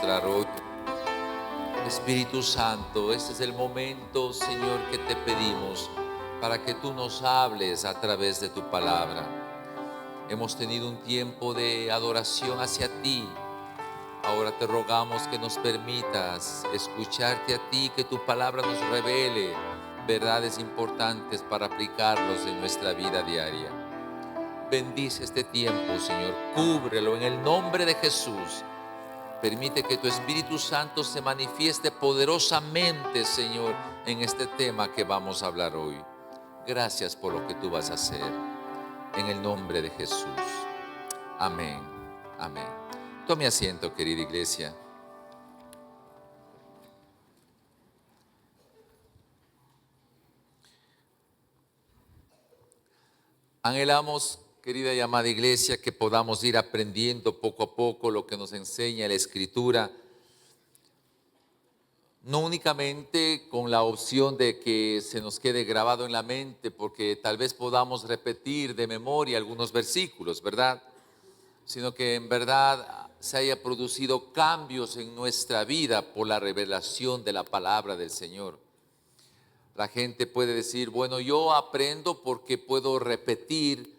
ministrar hoy. Espíritu Santo, este es el momento, Señor, que te pedimos para que tú nos hables a través de tu palabra. Hemos tenido un tiempo de adoración hacia ti. Ahora te rogamos que nos permitas escucharte a ti, que tu palabra nos revele verdades importantes para aplicarlos en nuestra vida diaria. Bendice este tiempo, Señor, cúbrelo en el nombre de Jesús. Permite que tu Espíritu Santo se manifieste poderosamente, Señor, en este tema que vamos a hablar hoy. Gracias por lo que tú vas a hacer. En el nombre de Jesús. Amén. Amén. Tome asiento, querida iglesia. Anhelamos, querida y amada iglesia, que podamos ir aprendiendo poco a poco lo que nos enseña la Escritura. No únicamente con la opción de que se nos quede grabado en la mente, porque tal vez podamos repetir de memoria algunos versículos, ¿verdad? Sino que en verdad se haya producido cambios en nuestra vida por la revelación de la palabra del Señor. La gente puede decir, bueno, yo aprendo porque puedo repetir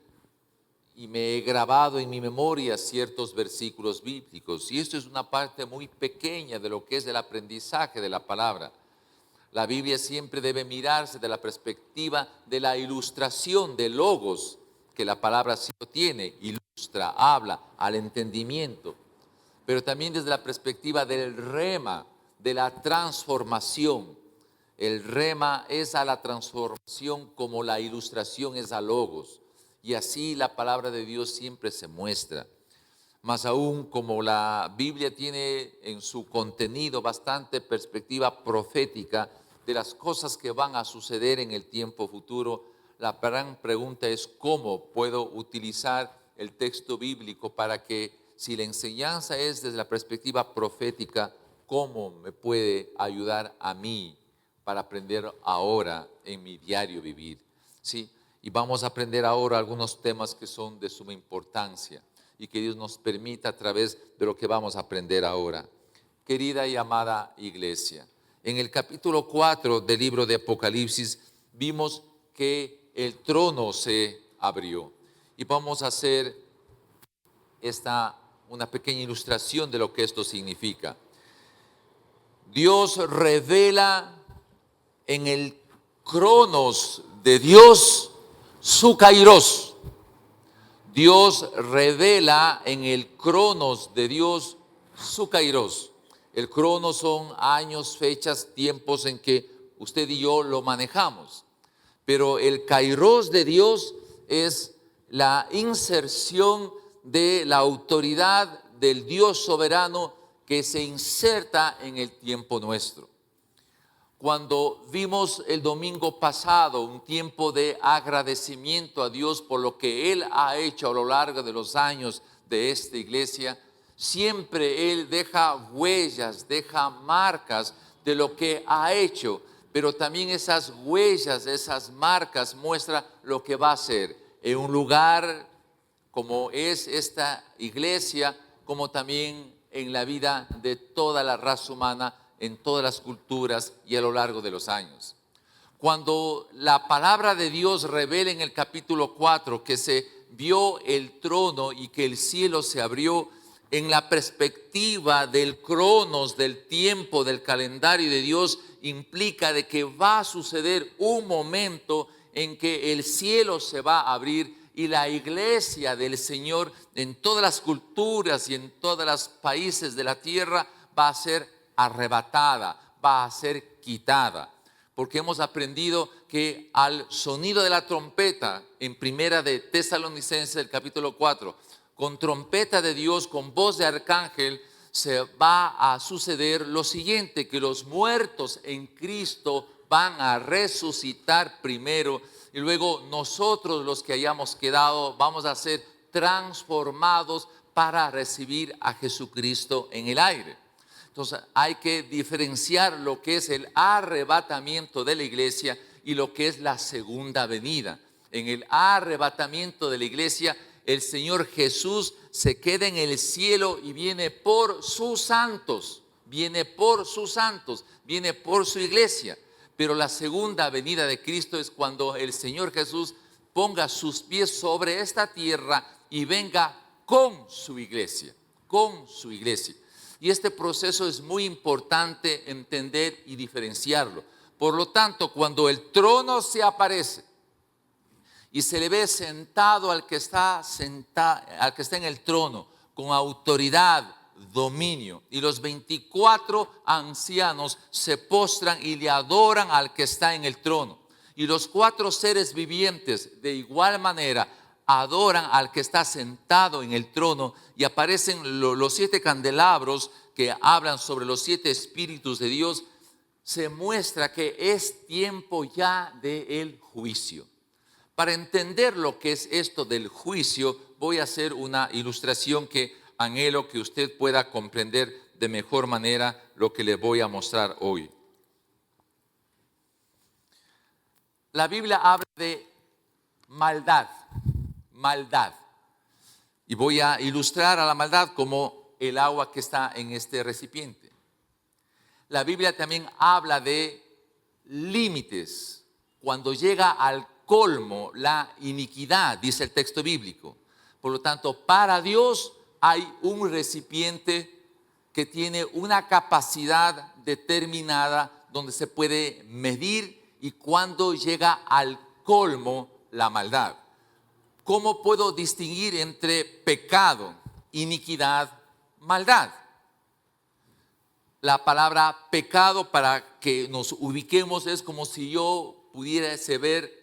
y me he grabado en mi memoria ciertos versículos bíblicos. Y esto es una parte muy pequeña de lo que es el aprendizaje de la palabra. La Biblia siempre debe mirarse de la perspectiva de la ilustración de logos que la palabra sí lo tiene, ilustra, habla al entendimiento, pero también desde la perspectiva del rema, de la transformación. El rema es a la transformación como la ilustración es a logos, y así la palabra de Dios siempre se muestra. Más aún, como la Biblia tiene en su contenido bastante perspectiva profética de las cosas que van a suceder en el tiempo futuro, la gran pregunta es cómo puedo utilizar el texto bíblico para que, si la enseñanza es desde la perspectiva profética, cómo me puede ayudar a mí para aprender ahora en mi diario vivir. ¿Sí? Y vamos a aprender ahora algunos temas que son de suma importancia y que Dios nos permita a través de lo que vamos a aprender ahora. Querida y amada iglesia, en el capítulo 4 del libro de Apocalipsis vimos que el trono se abrió. Y vamos a hacer una pequeña ilustración de lo que esto significa. Dios revela en el cronos de Dios su kairos. Dios revela en el cronos de Dios su kairos. El cronos son años, fechas, tiempos en que usted y yo lo manejamos. Pero el kairos de Dios es la inserción de la autoridad del Dios soberano que se inserta en el tiempo nuestro. Cuando vimos el domingo pasado un tiempo de agradecimiento a Dios por lo que Él ha hecho a lo largo de los años de esta iglesia, siempre Él deja huellas, deja marcas de lo que ha hecho, pero también esas huellas, esas marcas muestran lo que va a hacer en un lugar como es esta iglesia, como también en la vida de toda la raza humana, en todas las culturas y a lo largo de los años. Cuando la palabra de Dios revela en el capítulo 4 que se vio el trono y que el cielo se abrió, en la perspectiva del cronos, del tiempo, del calendario de Dios, implica de que va a suceder un momento en que el cielo se va a abrir y la iglesia del Señor en todas las culturas y en todos los países de la tierra va a ser arrebatada, va a ser quitada. Porque hemos aprendido que al sonido de la trompeta, en primera de Tesalonicenses, el capítulo 4, con trompeta de Dios, con voz de arcángel, se va a suceder lo siguiente, que los muertos en Cristo van a resucitar primero y luego nosotros los que hayamos quedado vamos a ser transformados para recibir a Jesucristo en el aire. Entonces hay que diferenciar lo que es el arrebatamiento de la iglesia y lo que es la segunda venida. En el arrebatamiento de la iglesia el Señor Jesús se queda en el cielo y viene por sus santos, viene por sus santos, viene por su iglesia. Pero la segunda venida de Cristo es cuando el Señor Jesús ponga sus pies sobre esta tierra y venga con su iglesia, con su iglesia. Y este proceso es muy importante entender y diferenciarlo. Por lo tanto, cuando el trono se aparece y se le ve sentado al que está en el trono, con autoridad, dominio, y los 24 ancianos se postran y le adoran al que está en el trono. Y los 4 seres vivientes de igual manera adoran al que está sentado en el trono, y aparecen los 7 candelabros que hablan sobre los 7 espíritus de Dios. Se muestra que es tiempo ya del juicio. Para entender lo que es esto del juicio, voy a hacer una ilustración que anhelo que usted pueda comprender de mejor manera lo que le voy a mostrar hoy. La Biblia habla de maldad. Y voy a ilustrar a la maldad como el agua que está en este recipiente. La Biblia también habla de límites. Cuando llega al colmo la iniquidad, dice el texto bíblico. Por lo tanto, para Dios hay un recipiente que tiene una capacidad determinada donde se puede medir y cuando llega al colmo la maldad. ¿Cómo puedo distinguir entre pecado, iniquidad, maldad? La palabra pecado, para que nos ubiquemos, es como si yo pudiese ver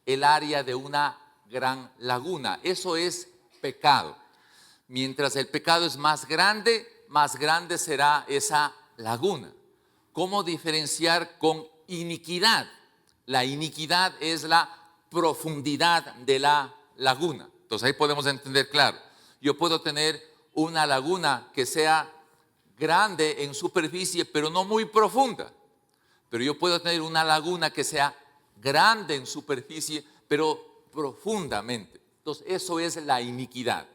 el área de una gran laguna. Eso es pecado. Mientras el pecado es más grande será esa laguna. ¿Cómo diferenciar con iniquidad? La iniquidad es la profundidad de la laguna. Entonces ahí podemos entender claro. Yo puedo tener una laguna que sea grande en superficie, pero no muy profunda. Pero yo puedo tener una laguna que sea grande en superficie, pero profundamente. Entonces eso es la iniquidad.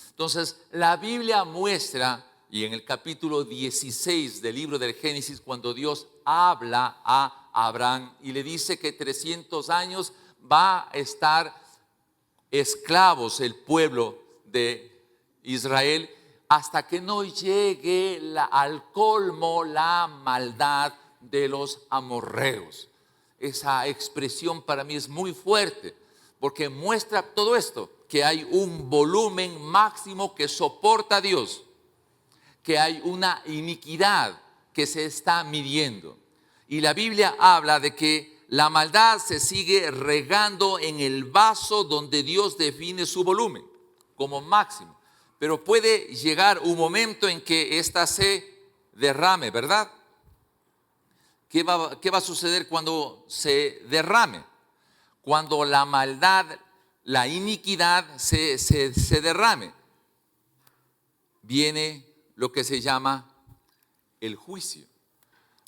Entonces la Biblia muestra, y en el capítulo 16 del libro del Génesis, cuando Dios habla a Abraham y le dice que 300 años va a estar esclavos el pueblo de Israel, hasta que no llegue al colmo la maldad de los amorreos. Esa expresión para mí es muy fuerte, porque muestra todo esto, que hay un volumen máximo que soporta Dios, que hay una iniquidad que se está midiendo. Y la Biblia habla de que la maldad se sigue regando en el vaso donde Dios define su volumen como máximo. Pero puede llegar un momento en que ésta se derrame, ¿verdad? ¿Qué va a suceder cuando se derrame? Cuando la maldad, la iniquidad se derrame, viene lo que se llama el juicio.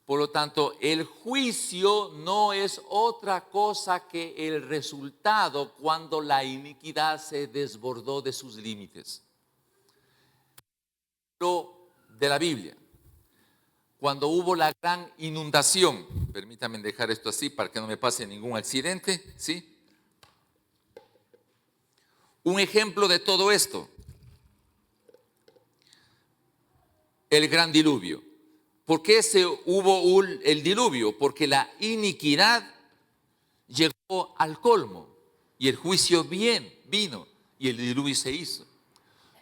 Por lo tanto, el juicio no es otra cosa que el resultado cuando la iniquidad se desbordó de sus límites. De la Biblia, cuando hubo la gran inundación, permítanme dejar esto así para que no me pase ningún accidente, ¿sí? Un ejemplo de todo esto, el gran diluvio. ¿Por qué hubo el diluvio? Porque la iniquidad llegó al colmo y el juicio vino y el diluvio se hizo.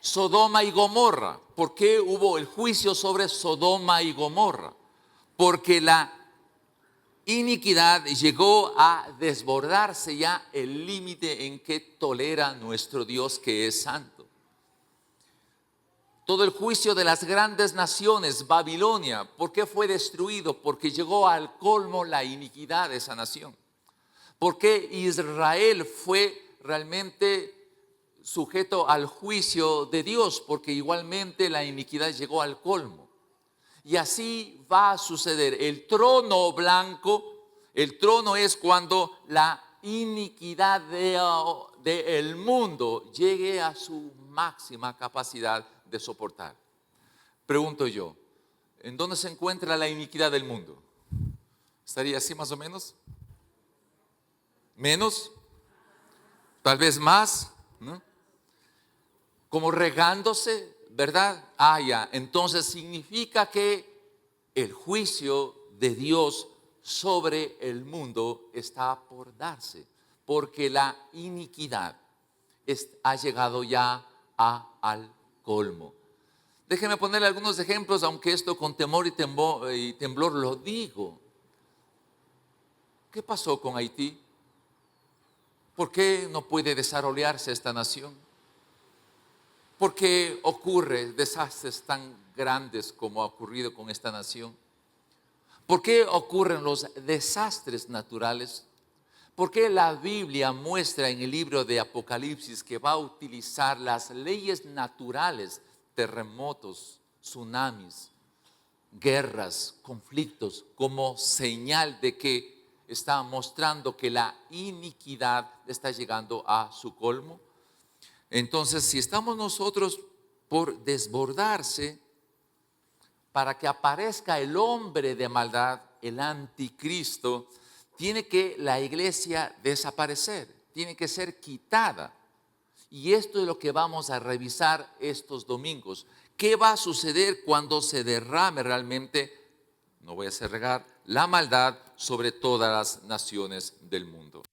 Sodoma y Gomorra. ¿Por qué hubo el juicio sobre Sodoma y Gomorra? Porque la iniquidad llegó a desbordarse ya el límite en que tolera nuestro Dios, que es santo. Todo el juicio de las grandes naciones, Babilonia, ¿por qué fue destruido? Porque llegó al colmo la iniquidad de esa nación. ¿Por qué Israel fue realmente sujeto al juicio de Dios? Porque igualmente la iniquidad llegó al colmo. Y así va a suceder. El trono blanco, el trono es cuando la iniquidad del mundo llegue a su máxima capacidad de soportar. Pregunto yo, ¿en dónde se encuentra la iniquidad del mundo? ¿Estaría así más o menos? ¿Menos? ¿Tal vez más? ¿No? Como regándose, ¿verdad? Ya. Entonces significa que el juicio de Dios sobre el mundo está por darse, porque la iniquidad ha llegado ya al colmo. Déjenme ponerle algunos ejemplos, aunque esto con temor y temblor lo digo. ¿Qué pasó con Haití? ¿Por qué no puede desarrollarse esta nación? ¿Por qué ocurre desastres tan grandes como ha ocurrido con esta nación? ¿Por qué ocurren los desastres naturales? ¿Por qué la Biblia muestra en el libro de Apocalipsis que va a utilizar las leyes naturales, terremotos, tsunamis, guerras, conflictos, como señal de que está mostrando que la iniquidad está llegando a su colmo? Entonces, si estamos nosotros por desbordarse, para que aparezca el hombre de maldad, el anticristo, tiene que la iglesia desaparecer, tiene que ser quitada. Y esto es lo que vamos a revisar estos domingos. ¿Qué va a suceder cuando se derrame realmente, no voy a hacer regar, la maldad sobre todas las naciones del mundo?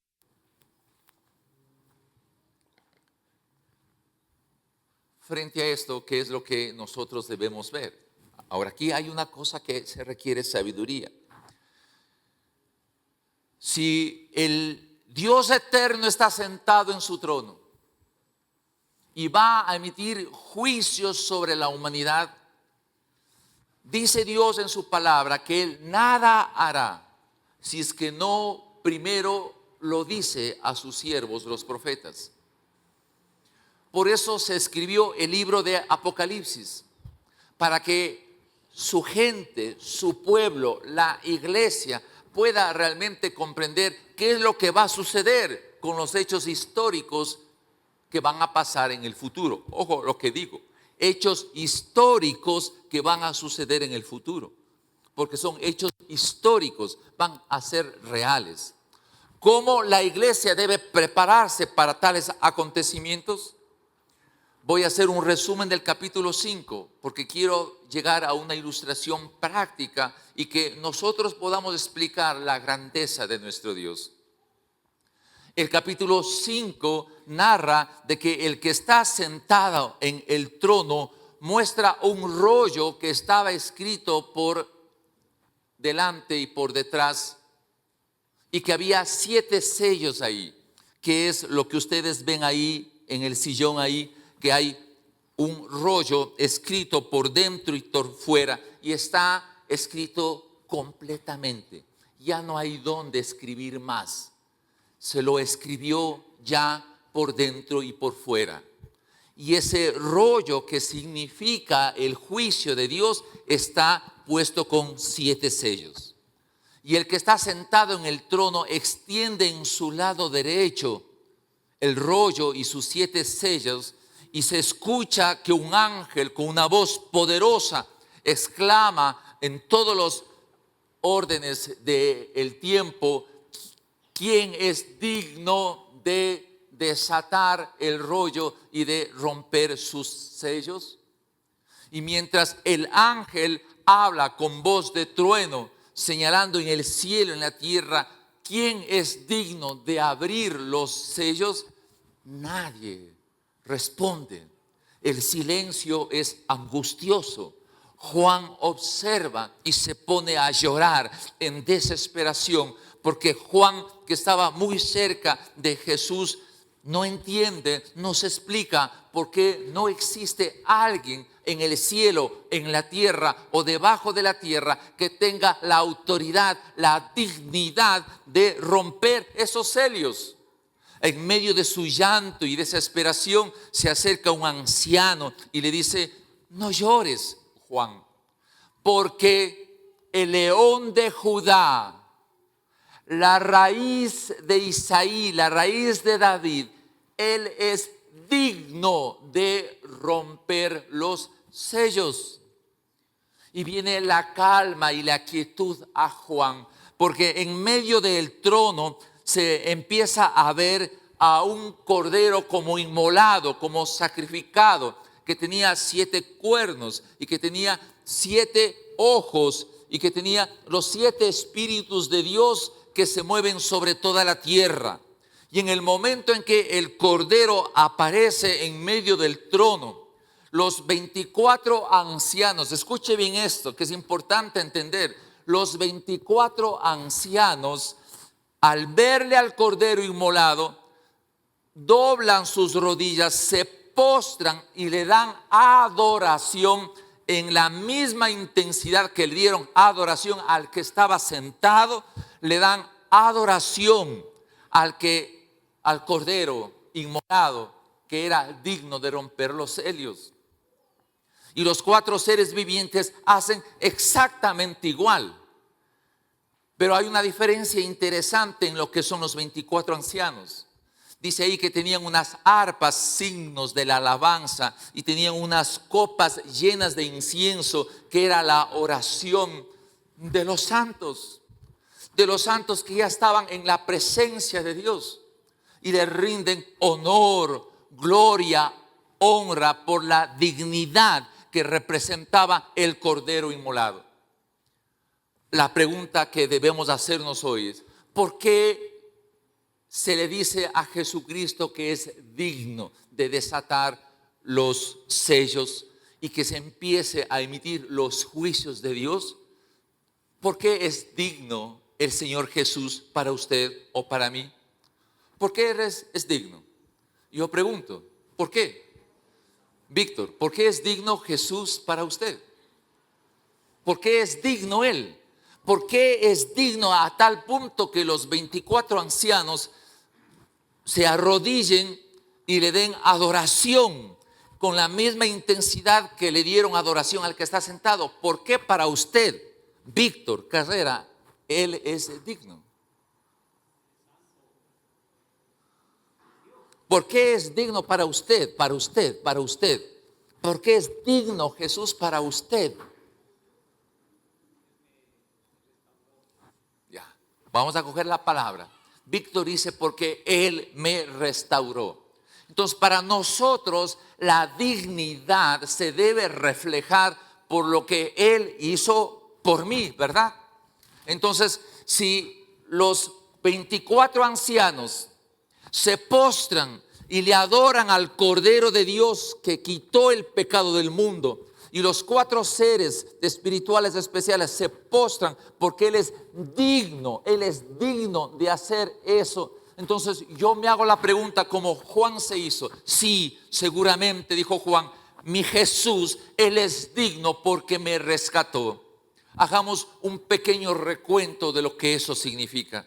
Frente a esto, ¿qué es lo que nosotros debemos ver? Ahora, aquí hay una cosa que se requiere sabiduría. Si el Dios eterno está sentado en su trono y va a emitir juicios sobre la humanidad, dice Dios en su palabra que Él nada hará si es que no primero lo dice a sus siervos, los profetas. Por eso se escribió el libro de Apocalipsis, para que su gente, su pueblo, la iglesia pueda realmente comprender qué es lo que va a suceder con los hechos históricos que van a pasar en el futuro. Ojo lo que digo, hechos históricos que van a suceder en el futuro, porque son hechos históricos, van a ser reales. ¿Cómo la iglesia debe prepararse para tales acontecimientos? Voy a hacer un resumen del capítulo 5 porque quiero llegar a una ilustración práctica y que nosotros podamos explicar la grandeza de nuestro Dios. El capítulo 5 narra de que el que está sentado en el trono muestra un rollo que estaba escrito por delante y por detrás y que había 7 sellos ahí, que es lo que ustedes ven ahí en el sillón ahí, que hay un rollo escrito por dentro y por fuera y está escrito completamente. Ya no hay dónde escribir más. Se lo escribió ya por dentro y por fuera. Y ese rollo que significa el juicio de Dios está puesto con 7 sellos. Y el que está sentado en el trono extiende en su lado derecho el rollo y sus 7 sellos. Y se escucha que un ángel con una voz poderosa exclama en todos los órdenes del tiempo: ¿quién es digno de desatar el rollo y de romper sus sellos? Y mientras el ángel habla con voz de trueno, señalando en el cielo, en la tierra, ¿quién es digno de abrir los sellos? Nadie responde. El silencio es angustioso. Juan observa y se pone a llorar en desesperación, porque Juan, que estaba muy cerca de Jesús, no entiende, no se explica por qué no existe alguien en el cielo, en la tierra o debajo de la tierra que tenga la autoridad, la dignidad de romper esos sellos. En medio de su llanto y desesperación se acerca un anciano y le dice: no llores, Juan, porque el león de Judá, la raíz de Isaí, la raíz de David, Él es digno de romper los sellos. Y viene la calma y la quietud a Juan, porque en medio del trono se empieza a ver a un cordero como inmolado, como sacrificado, que tenía 7 cuernos y que tenía 7 ojos y que tenía los 7 espíritus de Dios que se mueven sobre toda la tierra. Y en el momento en que el cordero aparece en medio del trono, los 24 ancianos, escuche bien esto, que es importante entender, los 24 ancianos, al verle al cordero inmolado, doblan sus rodillas, se postran y le dan adoración en la misma intensidad que le dieron adoración al que estaba sentado, le dan adoración al cordero inmolado, que era digno de romper los sellos. Y los 4 seres vivientes hacen exactamente igual. Pero hay una diferencia interesante en lo que son los 24 ancianos. Dice ahí que tenían unas arpas, signos de la alabanza, y tenían unas copas llenas de incienso, que era la oración de los santos que ya estaban en la presencia de Dios, y le rinden honor, gloria, honra por la dignidad que representaba el cordero inmolado. La pregunta que debemos hacernos hoy es: ¿por qué se le dice a Jesucristo que es digno de desatar los sellos y que se empiece a emitir los juicios de Dios? ¿Por qué es digno el Señor Jesús para usted o para mí? ¿Por qué es digno? Yo pregunto, ¿por qué? Víctor, ¿por qué es digno Jesús para usted? ¿Por qué es digno Él? ¿Por qué es digno a tal punto que los 24 ancianos se arrodillen y le den adoración con la misma intensidad que le dieron adoración al que está sentado? ¿Por qué para usted, Víctor Carrera, Él es digno? ¿Por qué es digno para usted, para usted, para usted? ¿Por qué es digno Jesús para usted? Ya, vamos a coger la palabra. Víctor dice: porque Él me restauró. Entonces, para nosotros la dignidad se debe reflejar por lo que Él hizo por mí, ¿verdad? Entonces, si los 24 ancianos se postran y le adoran al Cordero de Dios que quitó el pecado del mundo, y los 4 seres espirituales especiales se postran porque Él es digno de hacer eso, entonces yo me hago la pregunta, como Juan se hizo: sí, seguramente, dijo Juan, mi Jesús, Él es digno porque me rescató. Hagamos un pequeño recuento de lo que eso significa.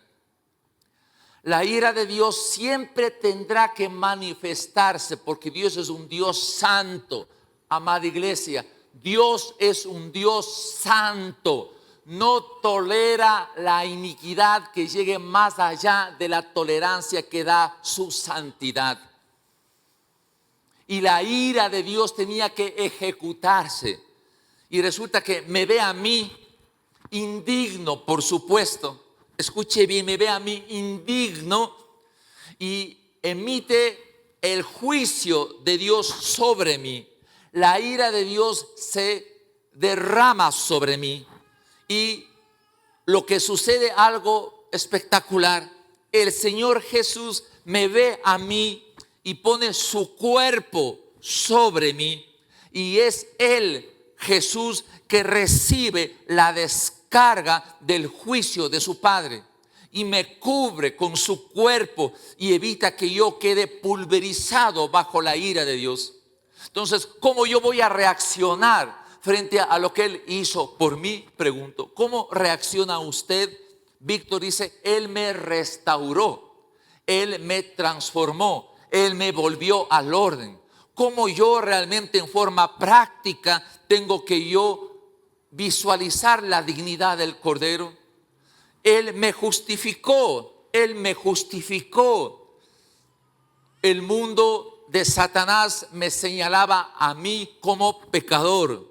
La ira de Dios siempre tendrá que manifestarse, porque Dios es un Dios santo. Amada iglesia, Dios es un Dios santo. No tolera la iniquidad que llegue más allá de la tolerancia que da su santidad. Y la ira de Dios tenía que ejecutarse. Y resulta que me ve a mí indigno, por supuesto. Escuche bien, me ve a mí indigno y emite el juicio de Dios sobre mí. La ira de Dios se derrama sobre mí y lo que sucede, algo espectacular. El Señor Jesús me ve a mí y pone su cuerpo sobre mí, y es Él, Jesús, que recibe la descarga del juicio de su Padre y me cubre con su cuerpo y evita que yo quede pulverizado bajo la ira de Dios. Entonces, ¿cómo yo voy a reaccionar frente a lo que Él hizo por mí? Pregunto, ¿cómo reacciona usted? Víctor dice: Él me restauró, Él me transformó, Él me volvió al orden. ¿Cómo yo realmente en forma práctica tengo que yo visualizar la dignidad del Cordero? Él me justificó, Él me justificó. el mundo de Satanás me señalaba a mí como pecador.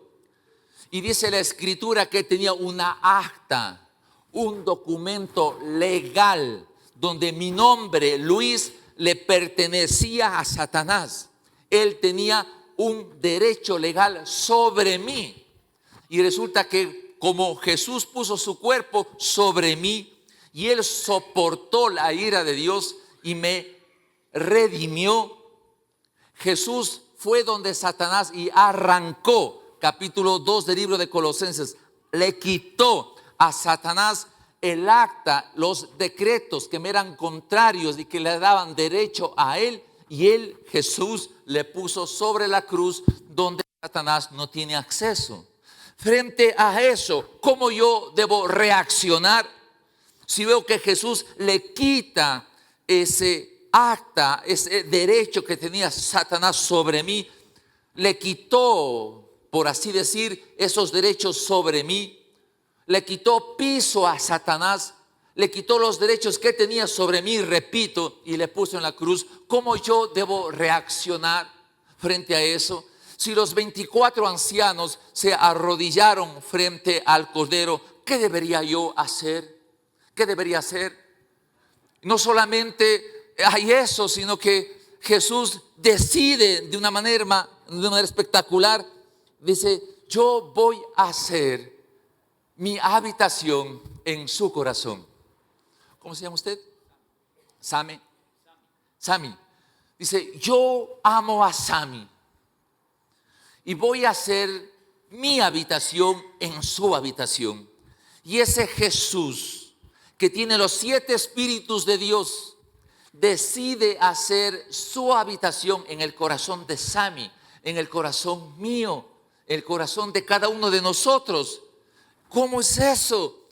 Y dice la Escritura que tenía una acta, un documento legal, donde mi nombre, Luis, le pertenecía a Satanás. Él tenía un derecho legal sobre mí. Y resulta que como Jesús puso su cuerpo sobre mí, y Él soportó la ira de Dios y me redimió, Jesús fue donde Satanás y arrancó, capítulo 2 del libro de Colosenses, le quitó a Satanás el acta, los decretos que me eran contrarios y que le daban derecho a él, y él, Jesús, le puso sobre la cruz donde Satanás no tiene acceso. Frente a eso, ¿cómo yo debo reaccionar? Si veo que Jesús le quita ese acta, ese derecho que tenía Satanás sobre mí, le quitó, por así decir, esos derechos sobre mí, le quitó piso a Satanás, le quitó los derechos que tenía sobre mí, repito, y le puso en la cruz. ¿Cómo yo debo reaccionar frente a eso? Si los 24 ancianos se arrodillaron frente al Cordero, ¿qué debería yo hacer? ¿Qué debería hacer? No solamente hay eso, sino que Jesús decide de una manera espectacular. Dice, yo voy a hacer mi habitación en su corazón. ¿Cómo se llama usted? Sami. Sami. Dice, yo amo a Sami y voy a hacer mi habitación en su habitación. Y ese Jesús que tiene los 7 espíritus de Dios decide hacer su habitación en el corazón de Sami, en el corazón mío, el corazón de cada uno de nosotros. ¿Cómo es eso?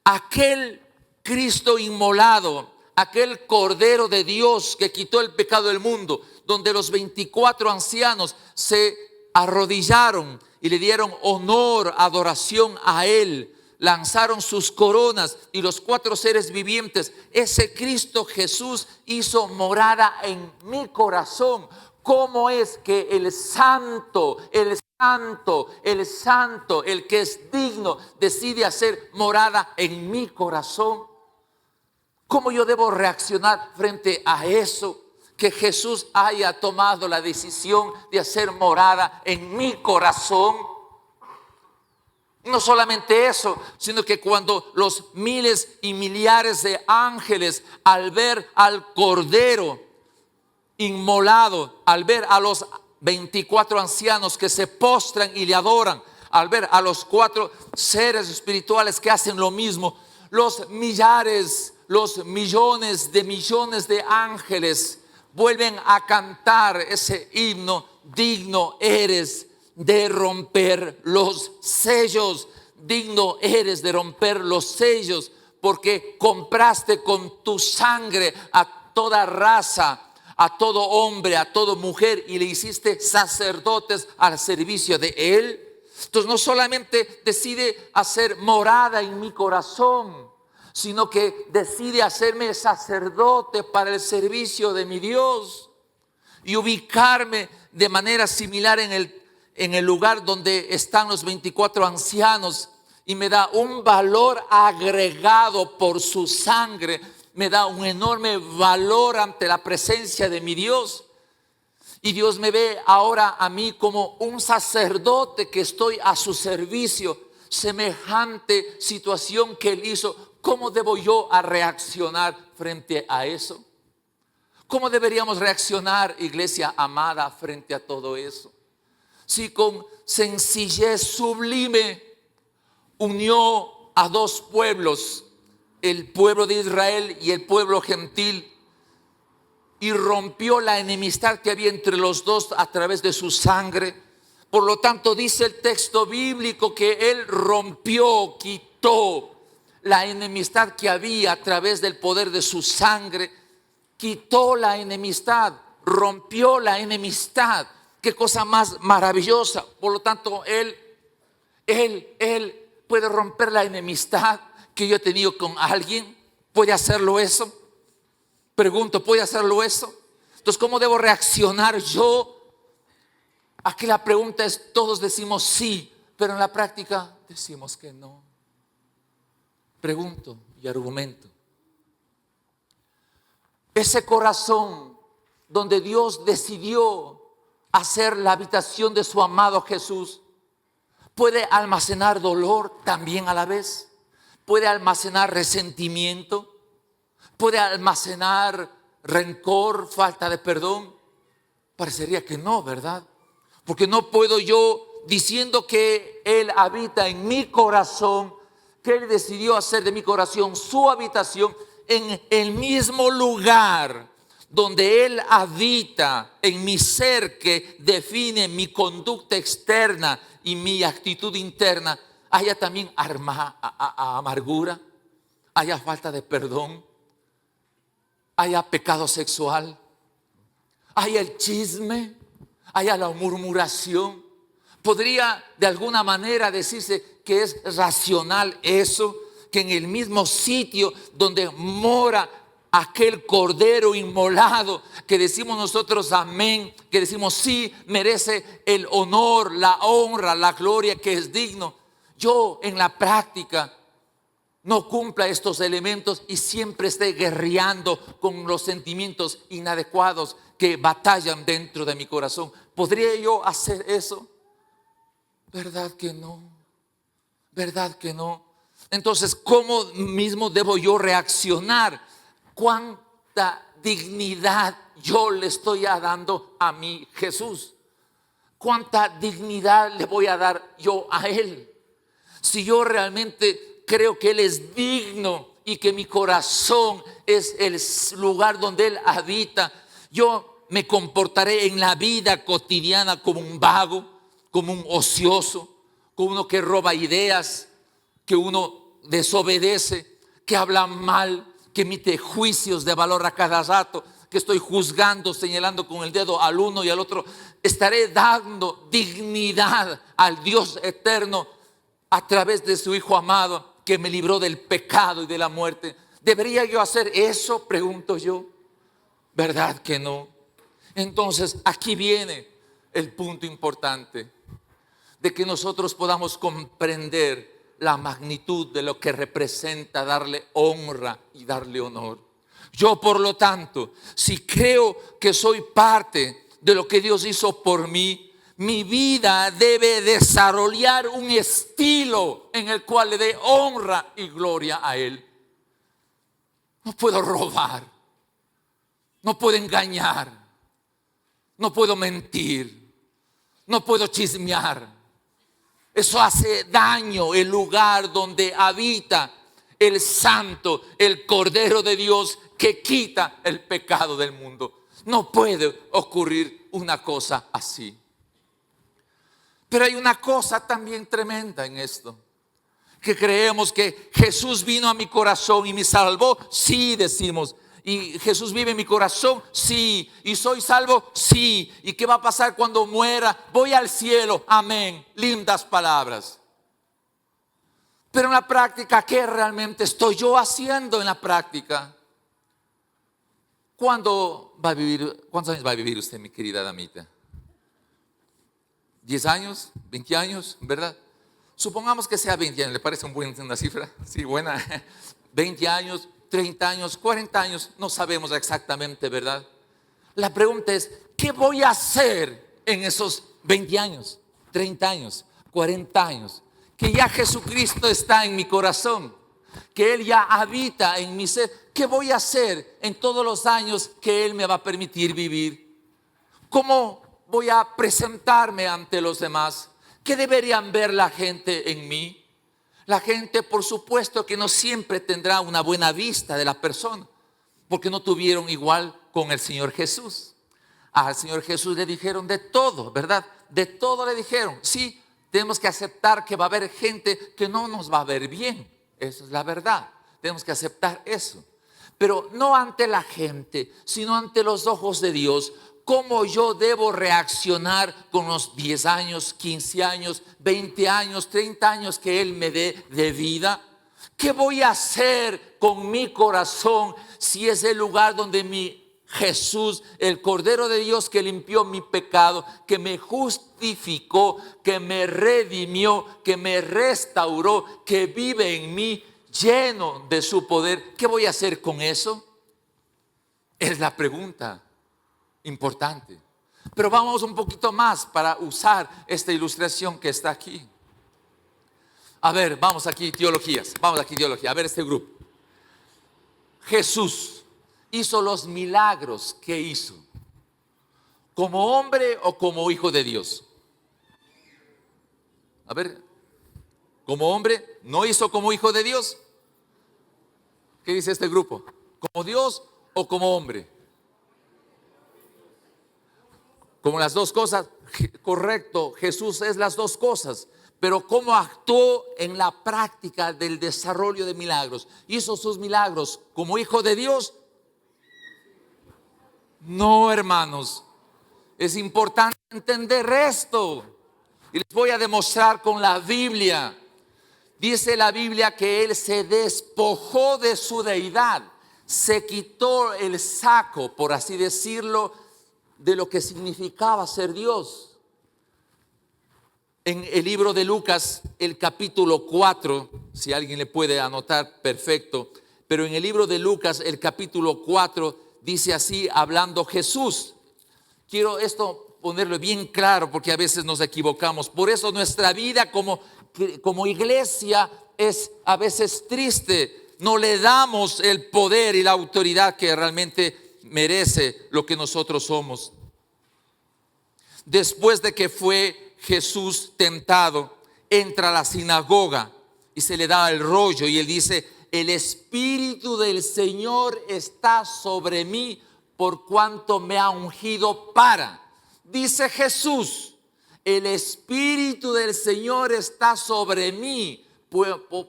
Aquel Cristo inmolado, aquel Cordero de Dios que quitó el pecado del mundo, donde los 24 ancianos se arrodillaron y le dieron honor, adoración a Él, lanzaron sus coronas, y los 4 seres vivientes, ese Cristo Jesús hizo morada en mi corazón. ¿Cómo es que el santo, el que es digno, decide hacer morada en mi corazón? ¿Cómo yo debo reaccionar frente a eso? Que Jesús haya tomado la decisión de hacer morada en mi corazón. No solamente eso, sino que cuando los miles y millares de ángeles, al ver al Cordero inmolado, al ver a los 24 ancianos que se postran y le adoran, al ver a los 4 seres espirituales que hacen lo mismo, los millares, los millones de ángeles vuelven a cantar ese himno: digno eres de romper los sellos, digno eres de romper los sellos, porque compraste con tu sangre a toda raza, a todo hombre, a toda mujer, y le hiciste sacerdotes al servicio de Él. Entonces no solamente decide hacer morada en mi corazón, sino que decide hacerme sacerdote para el servicio de mi Dios y ubicarme de manera similar en el lugar donde están los 24 ancianos, y me da un valor agregado por su sangre, me da un enorme valor ante la presencia de mi Dios. Y Dios me ve ahora a mí como un sacerdote que estoy a su servicio. Semejante situación que Él hizo, ¿cómo debo yo a reaccionar frente a eso? ¿Cómo deberíamos reaccionar, iglesia amada, frente a todo eso? Si con sencillez sublime unió a 2 pueblos, el pueblo de Israel y el pueblo gentil, y rompió la enemistad que había entre los dos a través de su sangre. Por lo tanto, dice el texto bíblico que Él rompió, quitó la enemistad que había a través del poder de su sangre. Quitó la enemistad, rompió la enemistad. Qué cosa más maravillosa. Por lo tanto, Él puede romper la enemistad que yo he tenido con alguien. ¿Puede hacerlo eso? Pregunto, ¿puede hacerlo eso? Entonces, ¿cómo debo reaccionar yo? Aquí la pregunta es, todos decimos sí, pero en la práctica decimos que no. Pregunto y argumento. Ese corazón donde Dios decidió hacer la habitación de su amado Jesús, puede almacenar dolor también a la vez, puede almacenar resentimiento, puede almacenar rencor, falta de perdón. Parecería que no, ¿verdad? Porque no puedo yo, diciendo que Él habita en mi corazón, que Él decidió hacer de mi corazón su habitación, en el mismo lugar donde Él habita en mi ser, que define mi conducta externa y mi actitud interna, haya también amargura, haya falta de perdón, haya pecado sexual, haya el chisme, haya la murmuración. Podría de alguna manera decirse que es racional eso, que en el mismo sitio donde mora aquel cordero inmolado, que decimos nosotros amén, que decimos sí, merece el honor, la honra, la gloria que es digno, yo en la práctica no cumpla estos elementos y siempre esté guerreando con los sentimientos inadecuados que batallan dentro de mi corazón. ¿Podría yo hacer eso? ¿Verdad que no? ¿Verdad que no? Entonces, ¿cómo mismo debo yo reaccionar? ¿Cuánta dignidad yo le estoy dando a mi Jesús? ¿Cuánta dignidad le voy a dar yo a Él? Si yo realmente creo que Él es digno y que mi corazón es el lugar donde Él habita, yo me comportaré en la vida cotidiana como un vago, como un ocioso, como uno que roba ideas, que uno desobedece, que habla mal, que emite juicios de valor a cada rato, que estoy juzgando, señalando con el dedo al uno y al otro. Estaré dando dignidad al Dios eterno a través de su Hijo amado, que me libró del pecado y de la muerte. ¿Debería yo hacer eso? Pregunto yo. ¿Verdad que no? Entonces aquí viene el punto importante de que nosotros podamos comprender la magnitud de lo que representa darle honra y darle honor. Yo, por lo tanto, si creo que soy parte de lo que Dios hizo por mí, mi vida debe desarrollar un estilo en el cual le dé honra y gloria a Él. No puedo robar, no puedo engañar, no puedo mentir, no puedo chismear. Eso hace daño el lugar donde habita el Santo, el Cordero de Dios, que quita el pecado del mundo. No puede ocurrir una cosa así. Pero hay una cosa también tremenda en esto, que creemos que Jesús vino a mi corazón y me salvó. Sí, decimos. ¿Y Jesús vive en mi corazón? Sí. ¿Y soy salvo? Sí. ¿Y qué va a pasar cuando muera? Voy al cielo. Amén. Lindas palabras. Pero en la práctica, ¿qué realmente estoy yo haciendo en la práctica? ¿Cuántos años va a vivir usted, mi querida damita? ¿10 años? ¿20 años? ¿Verdad? Supongamos que sea 20 años. ¿Le parece una cifra? Sí, buena. 20 años, 30 años, 40 años, no sabemos exactamente, ¿verdad? La pregunta es, ¿qué voy a hacer en esos 20 años, 30 años, 40 años? Que ya Jesucristo está en mi corazón, que Él ya habita en mi ser. ¿Qué voy a hacer en todos los años que Él me va a permitir vivir? ¿Cómo voy a presentarme ante los demás? ¿Qué deberían ver la gente en mí? La gente, por supuesto, que no siempre tendrá una buena vista de la persona, porque no tuvieron igual con el Señor Jesús. Al Señor Jesús le dijeron de todo, ¿verdad? De todo le dijeron. Sí, tenemos que aceptar que va a haber gente que no nos va a ver bien. Esa es la verdad. Tenemos que aceptar eso. Pero no ante la gente, sino ante los ojos de Dios. ¿Cómo yo debo reaccionar con los 10 años, 15 años, 20 años, 30 años que Él me dé de vida? ¿Qué voy a hacer con mi corazón si es el lugar donde mi Jesús, el Cordero de Dios que limpió mi pecado, que me justificó, que me redimió, que me restauró, que vive en mí, lleno de su poder. ¿Qué voy a hacer con eso? Es la pregunta importante. Pero vamos un poquito más para usar esta ilustración que está aquí. A ver, vamos aquí, teologías. Vamos aquí, teología. A ver este grupo. Jesús hizo los milagros que hizo, ¿como hombre o como hijo de Dios? A ver, como hombre, ¿no hizo como hijo de Dios? ¿Qué dice este grupo? ¿Como Dios o como hombre? Como las dos cosas. Correcto, Jesús es las dos cosas. Pero ¿cómo actuó en la práctica del desarrollo de milagros? ¿Hizo sus milagros como hijo de Dios? No, hermanos. Es importante entender esto. Y les voy a demostrar con la Biblia. Dice la Biblia que Él se despojó de su deidad. Se quitó el saco, por así decirlo, de lo que significaba ser Dios. En el libro de Lucas, el capítulo 4, si alguien le puede anotar, perfecto. Pero en el libro de Lucas, el capítulo 4, dice así, hablando Jesús. Quiero esto ponerlo bien claro porque a veces nos equivocamos. Por eso nuestra vida como iglesia es a veces triste. No le damos el poder y la autoridad que realmente merece lo que nosotros somos. Después de que fue Jesús tentado, entra a la sinagoga y se le da el rollo y él dice: el Espíritu del Señor está sobre mí por cuanto me ha ungido para. Dice Jesús: el Espíritu del Señor está sobre mí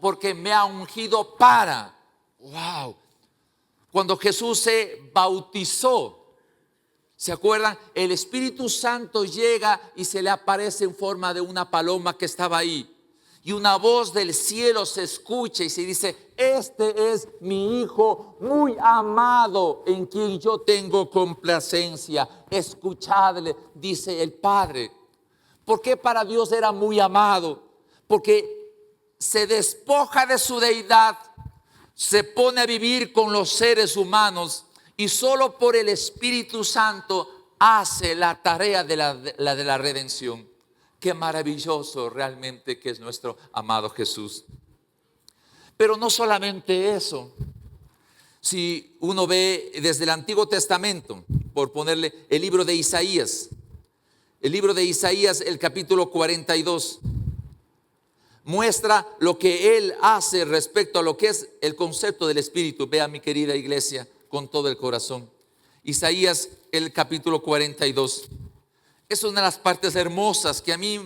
porque me ha ungido para. Wow. Cuando Jesús se bautizó, ¿se acuerdan? El Espíritu Santo llega y se le aparece en forma de una paloma que estaba ahí. Y una voz del cielo se escucha y se dice: este es mi Hijo muy amado, en quien yo tengo complacencia. Escuchadle, dice el Padre. ¿Por qué para Dios era muy amado? Porque se despoja de su deidad, se pone a vivir con los seres humanos y solo por el Espíritu Santo hace la tarea de la redención. Qué maravilloso realmente que es nuestro amado Jesús. Pero no solamente eso. Si uno ve desde el Antiguo Testamento, por ponerle el libro de Isaías, el capítulo 42, muestra lo que Él hace respecto a lo que es el concepto del Espíritu. Vea, mi querida iglesia, con todo el corazón. Isaías, el capítulo 42. Es una de las partes hermosas que a mí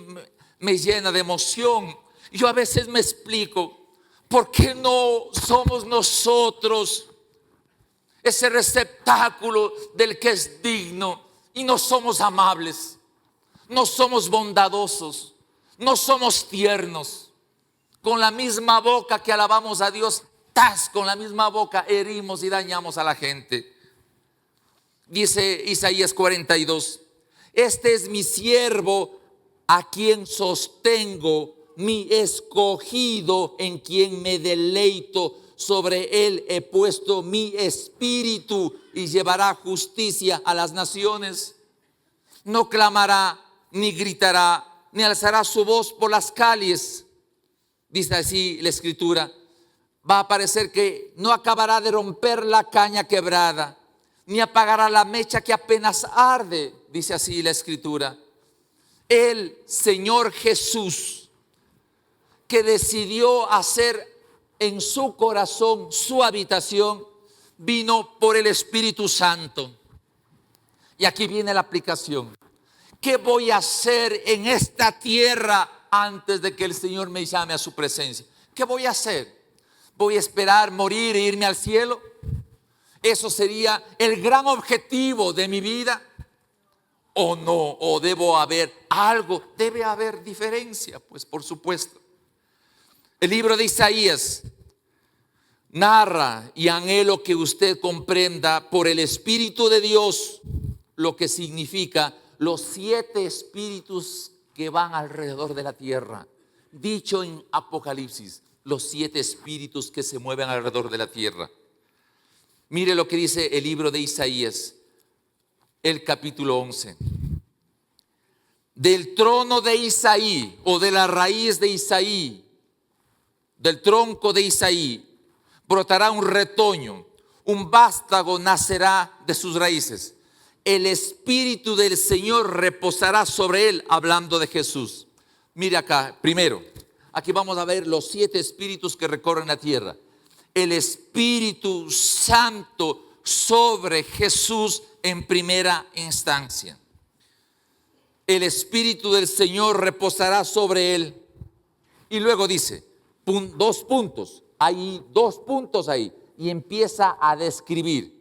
me llena de emoción. Yo a veces me explico, ¿por qué no somos nosotros ese receptáculo del que es digno y no somos amables, no somos bondadosos, no somos tiernos? Con la misma boca que alabamos a Dios, con la misma boca herimos y dañamos a la gente. Dice Isaías 42: este es mi siervo a quien sostengo, mi escogido en quien me deleito. Sobre él he puesto mi espíritu y llevará justicia a las naciones. No clamará, ni gritará, ni alzará su voz por las calles. Dice así la Escritura. Va a parecer que no acabará de romper la caña quebrada, ni apagará la mecha que apenas arde. Dice así la Escritura. El Señor Jesús, que decidió hacer en su corazón su habitación, vino por el Espíritu Santo. Y aquí viene la aplicación. ¿Qué voy a hacer en esta tierra antes de que el Señor me llame a su presencia? ¿Qué voy a hacer? ¿Voy a esperar morir e irme al cielo? ¿Eso sería el gran objetivo de mi vida? ¿O no? ¿O debo haber algo? ¿Debe haber diferencia? Pues por supuesto. El libro de Isaías narra y anhelo que usted comprenda por el Espíritu de Dios lo que significa los 7 espíritus que van alrededor de la tierra. Dicho en Apocalipsis, los 7 espíritus que se mueven alrededor de la tierra. Mire lo que dice el libro de Isaías, el capítulo 11. Del trono de Isaí, o de la raíz de Isaí, del tronco de Isaí, brotará un retoño, un vástago nacerá de sus raíces. El Espíritu del Señor reposará sobre él, hablando de Jesús. Mire acá, primero, aquí vamos a ver los 7 espíritus que recorren la tierra. El Espíritu Santo sobre Jesús en primera instancia. El Espíritu del Señor reposará sobre él. Y luego dice, 2 puntos, hay 2 puntos ahí. Y empieza a describir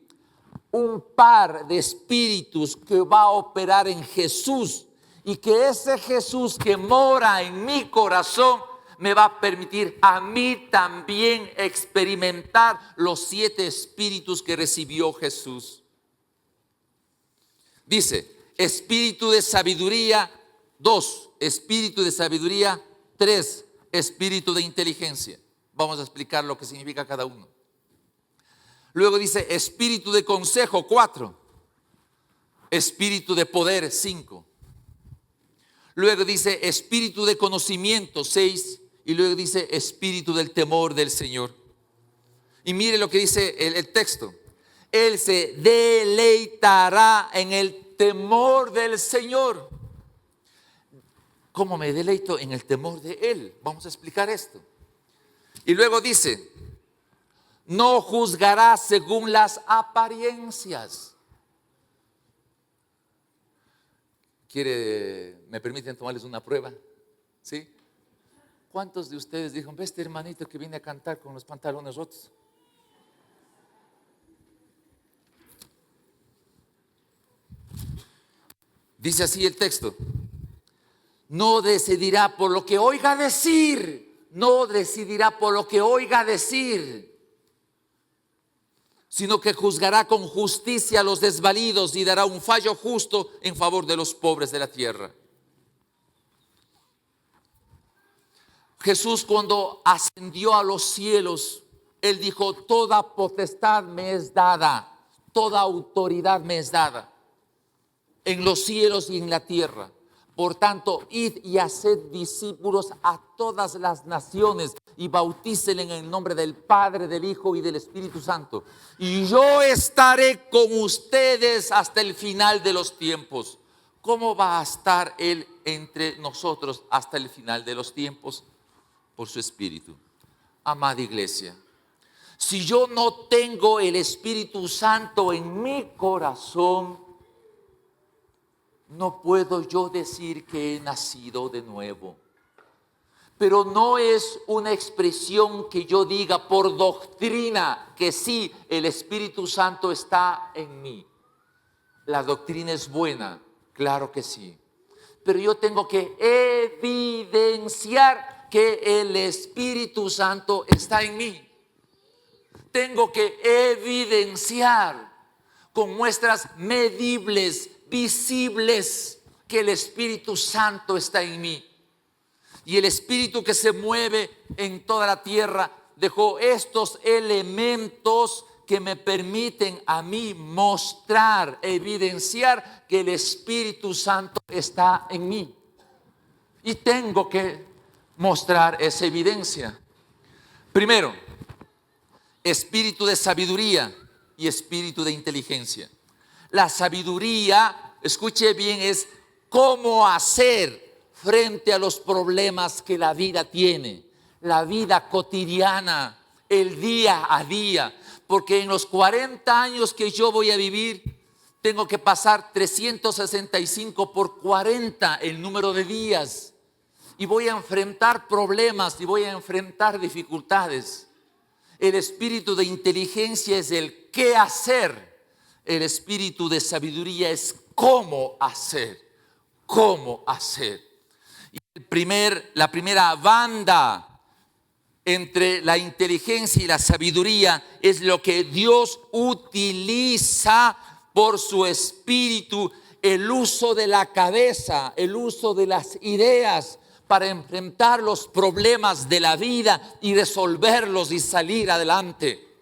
un par de espíritus que va a operar en Jesús. Y que ese Jesús que mora en mi corazón me va a permitir a mí también experimentar los 7 espíritus que recibió Jesús. Dice, espíritu de sabiduría, 2, espíritu de sabiduría, 3, espíritu de inteligencia. Vamos a explicar lo que significa cada uno. Luego dice espíritu de consejo, 4, espíritu de poder, 5. Luego dice espíritu de conocimiento, 6. Y luego dice espíritu del temor del Señor. Y mire lo que dice el texto. Él se deleitará en el temor del Señor. ¿Cómo me deleito en el temor de Él? Vamos a explicar esto. Y luego dice, no juzgará según las apariencias. ¿Me permiten tomarles una prueba? ¿Sí? ¿Cuántos de ustedes dijeron, ve este hermanito que viene a cantar con los pantalones rotos? Dice así el texto. No decidirá por lo que oiga decir. No decidirá por lo que oiga decir. Sino que juzgará con justicia a los desvalidos y dará un fallo justo en favor de los pobres de la tierra. Jesús, cuando ascendió a los cielos, Él dijo, toda potestad me es dada, toda autoridad me es dada en los cielos y en la tierra. Por tanto, id y haced discípulos a todas las naciones y bautícenles en el nombre del Padre, del Hijo y del Espíritu Santo. Y yo estaré con ustedes hasta el final de los tiempos. ¿Cómo va a estar Él entre nosotros hasta el final de los tiempos? Por su Espíritu. Amada iglesia, si yo no tengo el Espíritu Santo en mi corazón, no puedo yo decir que he nacido de nuevo. Pero no es una expresión que yo diga por doctrina que sí, el Espíritu Santo está en mí. La doctrina es buena, claro que sí. Pero yo tengo que evidenciar que el Espíritu Santo está en mí. Tengo que evidenciar con muestras medibles, visibles, que el Espíritu Santo está en mí. Y el Espíritu que se mueve en toda la tierra dejó estos elementos que me permiten a mí mostrar, evidenciar que el Espíritu Santo está en mí. Y tengo que mostrar esa evidencia. Primero, espíritu de sabiduría y espíritu de inteligencia. La sabiduría, escuche bien, es cómo hacer frente a los problemas que la vida tiene, la vida cotidiana, el día a día. Porque en los 40 años que yo voy a vivir, tengo que pasar 365 por 40 el número de días. Y voy a enfrentar problemas y voy a enfrentar dificultades. El espíritu de inteligencia es el qué hacer. El espíritu de sabiduría es cómo hacer. Cómo hacer. Y la primera banda entre la inteligencia y la sabiduría es lo que Dios utiliza por su espíritu, el uso de la cabeza, el uso de las ideas para enfrentar los problemas de la vida y resolverlos y salir adelante.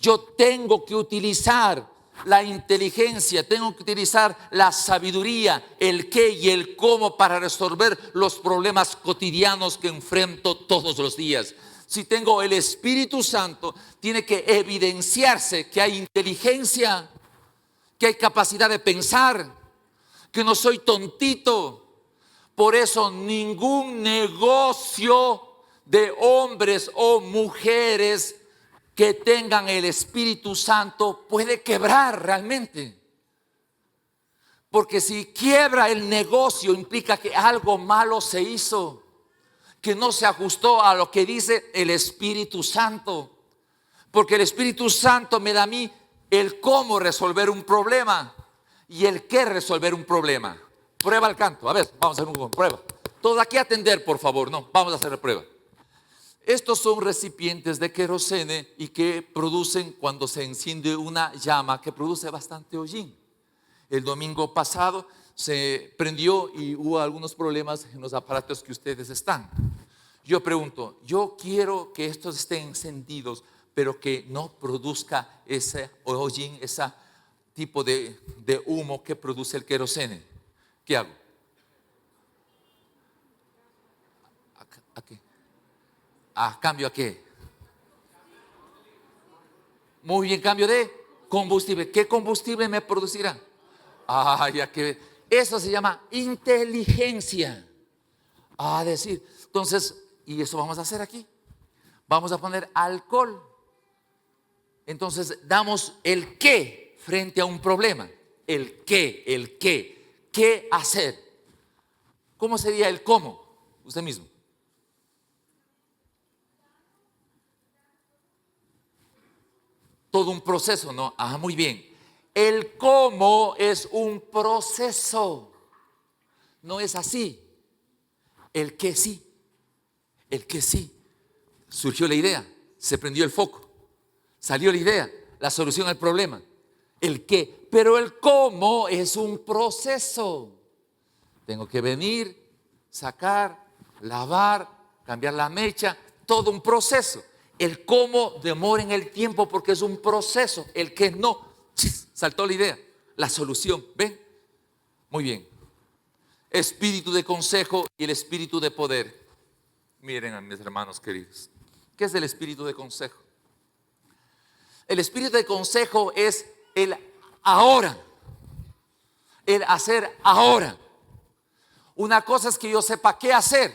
Yo tengo que utilizar la inteligencia, tengo que utilizar la sabiduría, el qué y el cómo para resolver los problemas cotidianos que enfrento todos los días. Si tengo el Espíritu Santo, tiene que evidenciarse que hay inteligencia, que hay capacidad de pensar, que no soy tontito. Por eso ningún negocio de hombres o mujeres que tengan el Espíritu Santo puede quebrar realmente. Porque si quiebra el negocio implica que algo malo se hizo, que no se ajustó a lo que dice el Espíritu Santo. Porque el Espíritu Santo me da a mí el cómo resolver un problema y el qué resolver un problema. Prueba el canto. A ver, vamos a hacer una prueba. Todos aquí a atender, por favor. No, vamos a hacer la prueba. Estos son recipientes de querosene y que producen, cuando se enciende una llama, que produce bastante hollín. El domingo pasado se prendió y hubo algunos problemas en los aparatos que ustedes están. Yo pregunto, yo quiero que estos estén encendidos, pero que no produzca ese hollín, ese tipo de humo que produce el querosene. ¿Qué hago? ¿A qué? ¿A cambio a qué? Muy bien, cambio de combustible. ¿Qué combustible me producirá? Ya que eso se llama inteligencia. Decir, entonces, y eso vamos a hacer aquí. Vamos a poner alcohol. Entonces, damos el qué frente a un problema. El qué. ¿Qué hacer? ¿Cómo sería el cómo? Usted mismo. Todo un proceso, ¿no? Muy bien. El cómo es un proceso. No es así. El qué sí. El qué sí. Surgió la idea, se prendió el foco, salió la idea, la solución al problema. El qué. Pero el cómo es un proceso. Tengo que venir, sacar, lavar, cambiar la mecha, todo un proceso. El cómo demora en el tiempo porque es un proceso. El que no, saltó la idea, la solución. ¿Ven? Muy bien. Espíritu de consejo y el espíritu de poder. Miren a mis hermanos queridos. ¿Qué es el espíritu de consejo? El espíritu de consejo es el ahora. El hacer ahora. Una cosa es que yo sepa qué hacer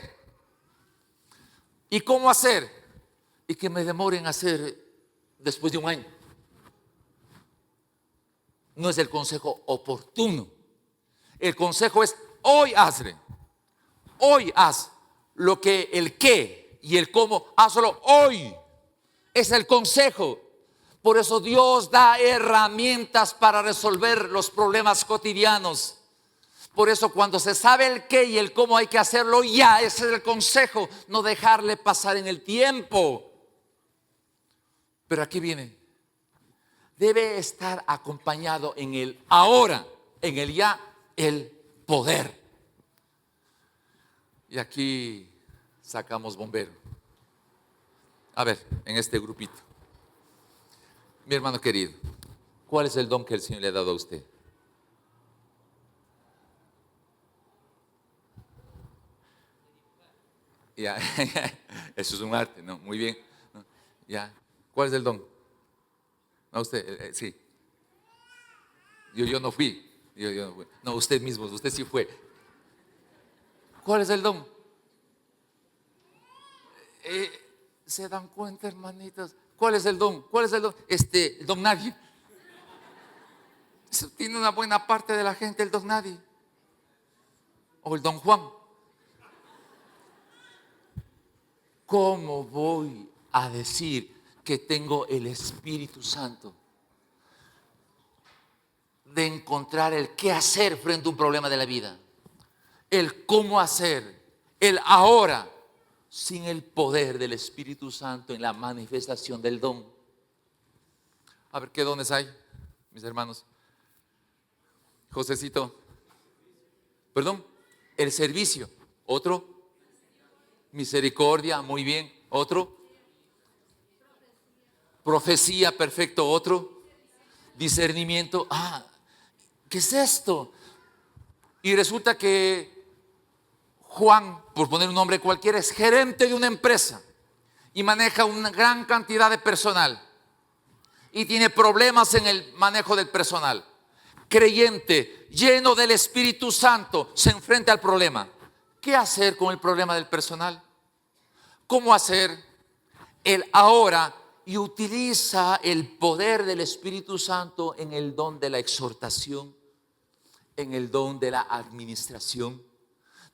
y cómo hacer, y que me demore en hacer después de un año. No es el consejo oportuno. El consejo es hoy hazle. Hoy haz lo que el qué y el cómo, hazlo hoy. Es el consejo. Por eso Dios da herramientas para resolver los problemas cotidianos. Por eso cuando se sabe el qué y el cómo hay que hacerlo ya, ese es el consejo, no dejarle pasar en el tiempo. Pero aquí viene, debe estar acompañado en el ahora, en el ya, el poder. Y aquí sacamos bombero. A ver, en este grupito. Mi hermano querido, ¿cuál es el don que el Señor le ha dado a usted? Ya, eso es un arte, ¿no? Muy bien. Ya, ¿cuál es el don? No, usted, sí. Yo no fui. Yo no fui. No, usted mismo, usted sí fue. ¿Cuál es el don? ¿Se dan cuenta, hermanitas? ¿Cuál es el don? ¿Cuál es el don? El don nadie. Eso tiene una buena parte de la gente, el don nadie. O el don Juan. ¿Cómo voy a decir que tengo el Espíritu Santo? De encontrar el qué hacer frente a un problema de la vida. El cómo hacer. El ahora. sin el poder del Espíritu Santo en la manifestación del don. A ver, ¿qué dones hay, mis hermanos? Josecito. Perdón, el servicio. Otro. Misericordia, muy bien. Otro. Profecía, perfecto. Otro. Discernimiento. ¿Qué es esto? Y resulta que Juan, por poner un nombre cualquiera, es gerente de una empresa y maneja una gran cantidad de personal y tiene problemas en el manejo del personal. Creyente, lleno del Espíritu Santo, se enfrenta al problema. ¿Qué hacer con el problema del personal? ¿Cómo hacer? Él ahora y utiliza el poder del Espíritu Santo en el don de la exhortación, en el don de la administración,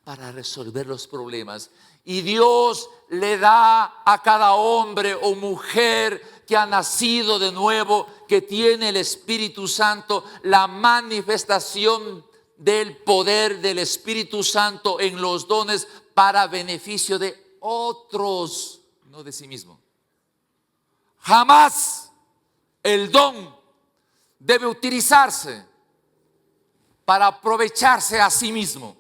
para resolver los problemas. Y Dios le da a cada hombre o mujer que ha nacido de nuevo, que tiene el Espíritu Santo, la manifestación del poder del Espíritu Santo en los dones para beneficio de otros, no de sí mismo. Jamás el don debe utilizarse para aprovecharse a sí mismo.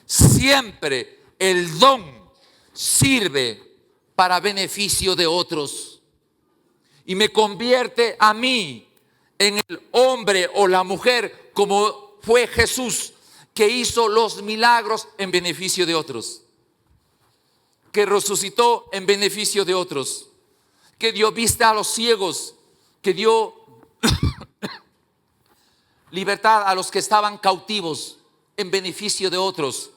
Siempre el don sirve para beneficio de otros y me convierte a mí en el hombre o la mujer como fue Jesús, que hizo los milagros en beneficio de otros, que resucitó en beneficio de otros, que dio vista a los ciegos, que dio libertad a los que estaban cautivos en beneficio de otros.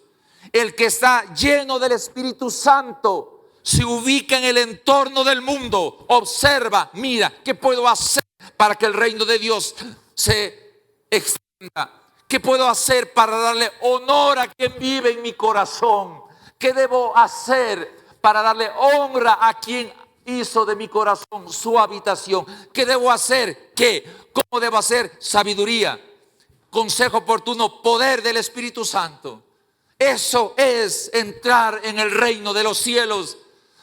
El que está lleno del Espíritu Santo se ubica en el entorno del mundo, observa, mira, ¿qué puedo hacer para que el reino de Dios se extienda? ¿Qué puedo hacer para darle honor a quien vive en mi corazón? ¿Qué debo hacer para darle honra a quien hizo de mi corazón su habitación? ¿Qué debo hacer? ¿Qué? ¿Cómo debo hacer? Sabiduría, consejo oportuno, poder del Espíritu Santo. Eso es entrar en el reino de los cielos.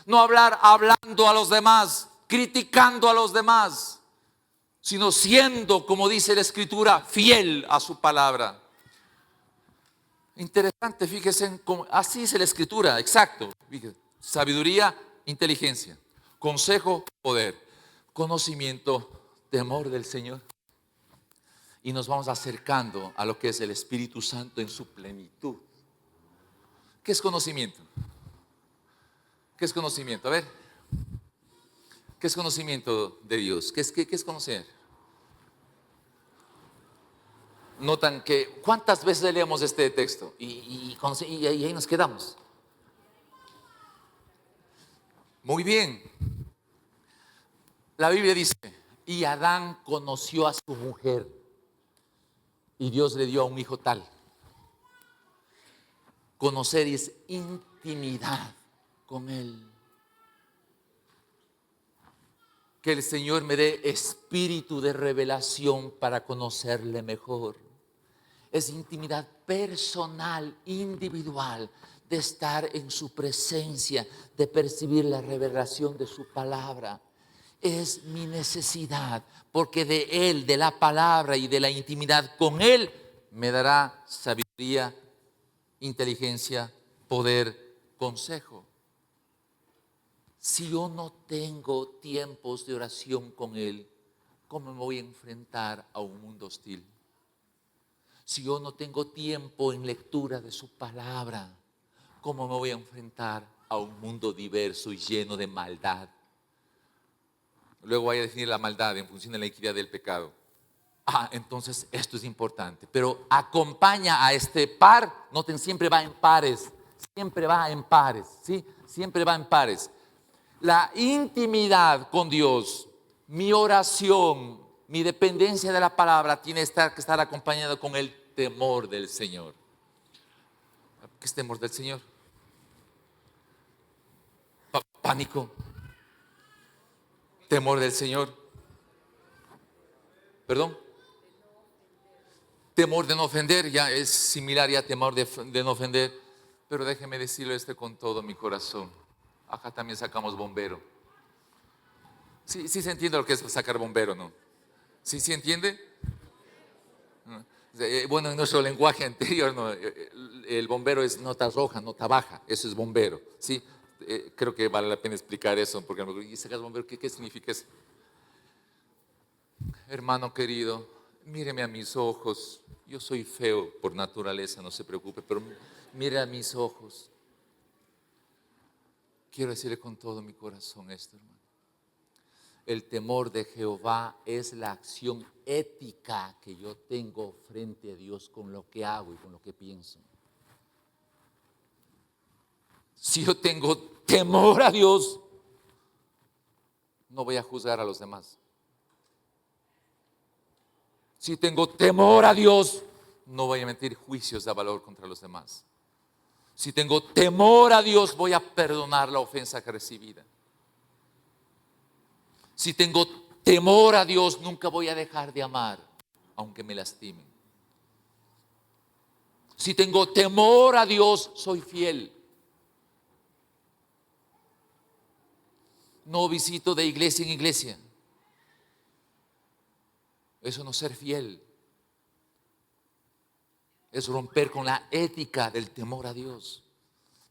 No hablar hablando a los demás, criticando a los demás, sino siendo, como dice la Escritura, fiel a su palabra. Interesante, fíjese en cómo, así dice la Escritura, exacto. Fíjese, sabiduría, inteligencia, consejo, poder, conocimiento, temor del Señor. Y nos vamos acercando a lo que es el Espíritu Santo en su plenitud. ¿Qué es conocimiento? ¿Qué es conocimiento? A ver, ¿qué es conocimiento de Dios? ¿Qué es conocer? Notan que ¿cuántas veces leemos este texto? Y ahí nos quedamos. Muy bien. La Biblia dice, y Adán conoció a su mujer y Dios le dio a un hijo tal. Conocer es intimidad con Él. Que el Señor me dé espíritu de revelación para conocerle mejor. Es intimidad personal, individual, de estar en su presencia, de percibir la revelación de su palabra. Es mi necesidad, porque de Él, de la palabra y de la intimidad con Él, me dará sabiduría, inteligencia, poder, consejo. Si yo no tengo tiempos de oración con Él, ¿cómo me voy a enfrentar a un mundo hostil? Si yo no tengo tiempo en lectura de su palabra, ¿cómo me voy a enfrentar a un mundo diverso y lleno de maldad? Luego voy a definir la maldad en función de la iniquidad del pecado. Entonces esto es importante, pero acompaña a este par. Noten, siempre va en pares, siempre va en pares, ¿sí? Siempre va en pares. La intimidad con Dios, mi oración, mi dependencia de la palabra tiene que estar acompañada con el temor del Señor. ¿Qué es temor del Señor? Pánico. Temor del Señor. ¿Perdón? Temor de no ofender, ya es similar ya temor de no ofender. Pero déjeme decirlo con todo mi corazón. Acá también sacamos bombero. Sí, sí se entiende lo que es sacar bombero, ¿no? ¿Sí se entiende? Bueno, en nuestro lenguaje anterior, ¿no? El bombero es nota roja, nota baja, eso es bombero, ¿sí? Creo que vale la pena explicar eso, porque ¿y sacas bombero? ¿Qué significa eso? Hermano querido, míreme a mis ojos, yo soy feo por naturaleza, no se preocupe, pero mire a mis ojos. Quiero decirle con todo mi corazón esto, hermano. El temor de Jehová es la acción ética que yo tengo frente a Dios con lo que hago y con lo que pienso. Si yo tengo temor a Dios, no voy a juzgar a los demás. Si tengo temor a Dios, no voy a emitir juicios de valor contra los demás. Si tengo temor a Dios, voy a perdonar la ofensa recibida. Si tengo temor a Dios, nunca voy a dejar de amar, aunque me lastimen. Si tengo temor a Dios, soy fiel. No visito de iglesia en iglesia. Eso no es ser fiel. Es romper con la ética del temor a Dios.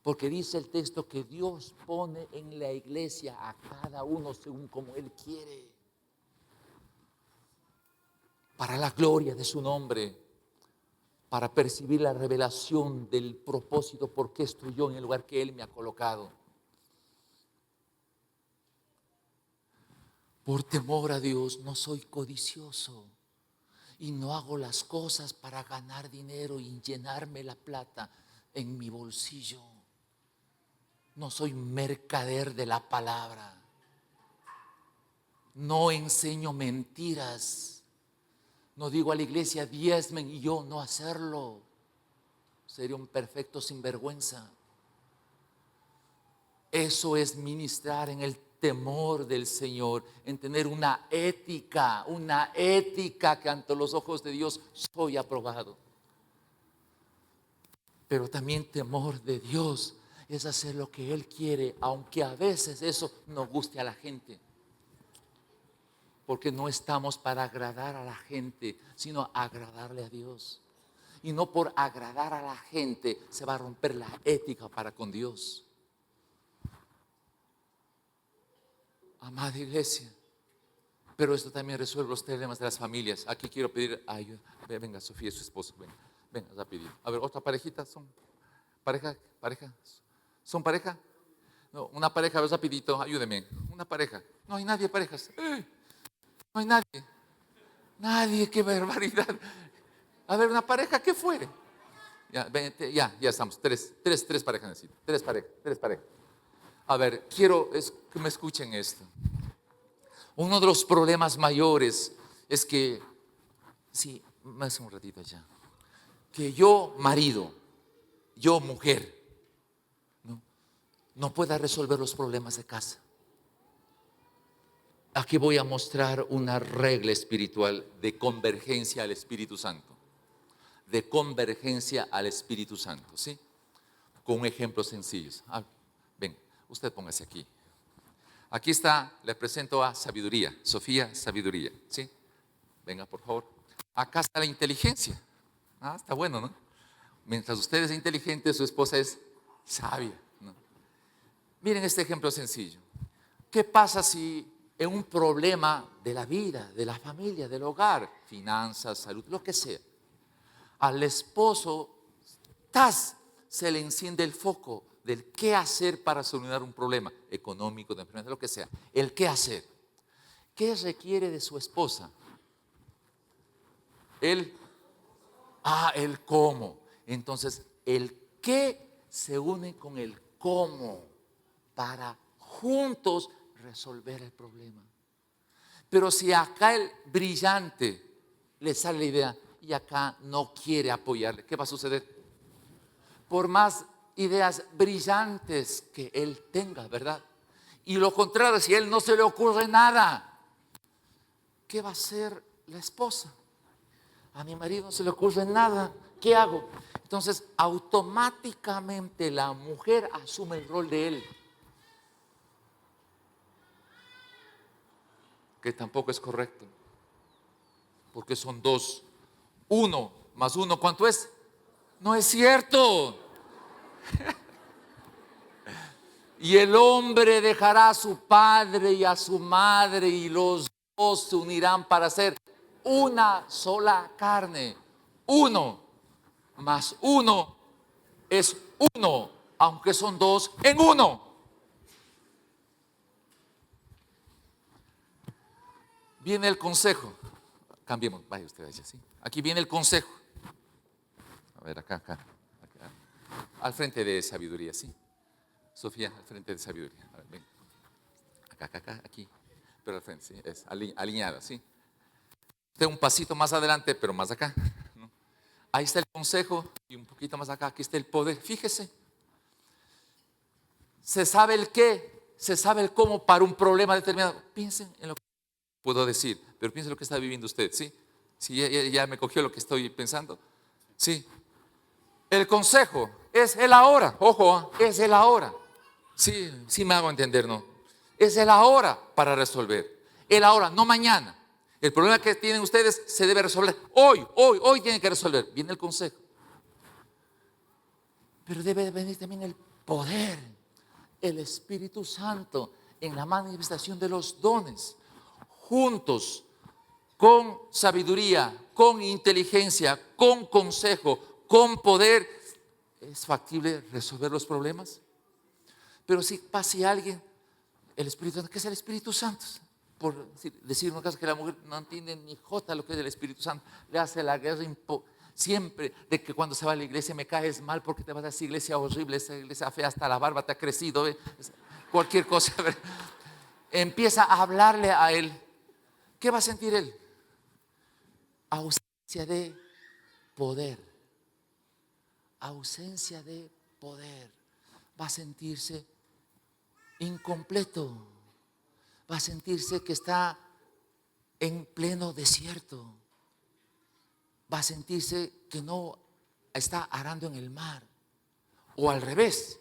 Porque dice el texto que Dios pone en la iglesia a cada uno según como Él quiere. Para la gloria de su nombre. Para percibir la revelación del propósito por qué estoy yo en el lugar que Él me ha colocado. Por temor a Dios no soy codicioso. Y no hago las cosas para ganar dinero y llenarme la plata en mi bolsillo. No soy mercader de la palabra. No enseño mentiras. No digo a la iglesia diezmen y yo no hacerlo. Sería un perfecto sinvergüenza. Eso es ministrar en el temor del Señor, en tener una ética que ante los ojos de Dios soy aprobado. Pero también temor de Dios es hacer lo que Él quiere, aunque a veces eso no guste a la gente. Porque no estamos para agradar a la gente, sino agradarle a Dios. Y no por agradar a la gente se va a romper la ética para con Dios. Amada iglesia, pero esto también resuelve los problemas de las familias. Aquí quiero pedir ayuda. Venga, Sofía, su esposo, venga, rapidito. A ver, otra parejita, ¿son pareja? ¿Son pareja? No, una pareja, a ver, rapidito, ayúdeme. Una pareja. No hay nadie, parejas. No hay nadie. Nadie, qué barbaridad. A ver, una pareja, ¿qué fue? Ya estamos. Tres parejas necesito. Tres parejas. A ver, quiero que me escuchen esto. Uno de los problemas mayores es que, sí, más un ratito ya, que yo marido, yo mujer, no pueda resolver los problemas de casa. Aquí voy a mostrar una regla espiritual de convergencia al Espíritu Santo. De convergencia al Espíritu Santo, ¿sí? Con un ejemplo sencillo. Ven, usted póngase aquí. Aquí está, le presento a Sabiduría, Sofía Sabiduría, ¿sí? Venga, por favor. Acá está la inteligencia. Está bueno, ¿no? Mientras usted es inteligente, su esposa es sabia, ¿no? Miren este ejemplo sencillo. ¿Qué pasa si en un problema de la vida, de la familia, del hogar, finanzas, salud, lo que sea, al esposo se le enciende el foco del qué hacer para solucionar un problema económico, de enfermedad, lo que sea? El qué hacer. ¿Qué requiere de su esposa? El cómo. Entonces, el qué se une con el cómo para juntos resolver el problema. Pero si acá el brillante le sale la idea y acá no quiere apoyarle, ¿qué va a suceder? Por más ideas brillantes que él tenga, ¿verdad? Y lo contrario, si a él no se le ocurre nada, ¿qué va a hacer la esposa? A mi marido no se le ocurre nada, ¿qué hago? Entonces, automáticamente la mujer asume el rol de él. que tampoco es correcto, porque son dos. Uno más uno, ¿cuánto es? No es cierto. Y el hombre dejará a su padre y a su madre y los dos se unirán para ser una sola carne. Uno más uno es uno, aunque son dos en uno. Viene el consejo. Cambiemos, vaya usted allá, ¿sí? Aquí viene el consejo. A ver, acá. Al frente de sabiduría, ¿sí? Sofía, al frente de sabiduría. A ver, ven. Acá, aquí. Pero al frente, ¿sí? Es alineada, ¿sí? Usted un pasito más adelante, pero más acá, ¿no? Ahí está el consejo y un poquito más acá, aquí está el poder. Fíjese. Se sabe el qué, se sabe el cómo para un problema determinado. Piensen en lo que puedo decir, pero piensen en lo que está viviendo usted, ¿sí? Sí, ya me cogió lo que estoy pensando. Sí. El consejo es el ahora. Ojo, es el ahora. Sí, sí me hago entender, ¿no? Es el ahora para resolver. El ahora, no mañana. El problema que tienen ustedes se debe resolver hoy tienen que resolver. Viene el consejo. Pero debe venir también el poder, el Espíritu Santo en la manifestación de los dones, juntos, con sabiduría, con inteligencia, con consejo, con poder. ¿Es factible resolver los problemas? Pero si pase alguien, el Espíritu Santo, ¿qué es el Espíritu Santo? Por decir una cosa que la mujer no entiende ni jota lo que es el Espíritu Santo, le hace la guerra siempre de que cuando se va a la iglesia me caes mal porque te vas a esa iglesia horrible, esa iglesia fea, hasta la barba te ha crecido, cualquier cosa. Empieza a hablarle a él. ¿Qué va a sentir él? Ausencia de poder. Ausencia de poder. Va a sentirse incompleto. Va a sentirse que está en pleno desierto. Va a sentirse que no está arando en el mar. O al revés,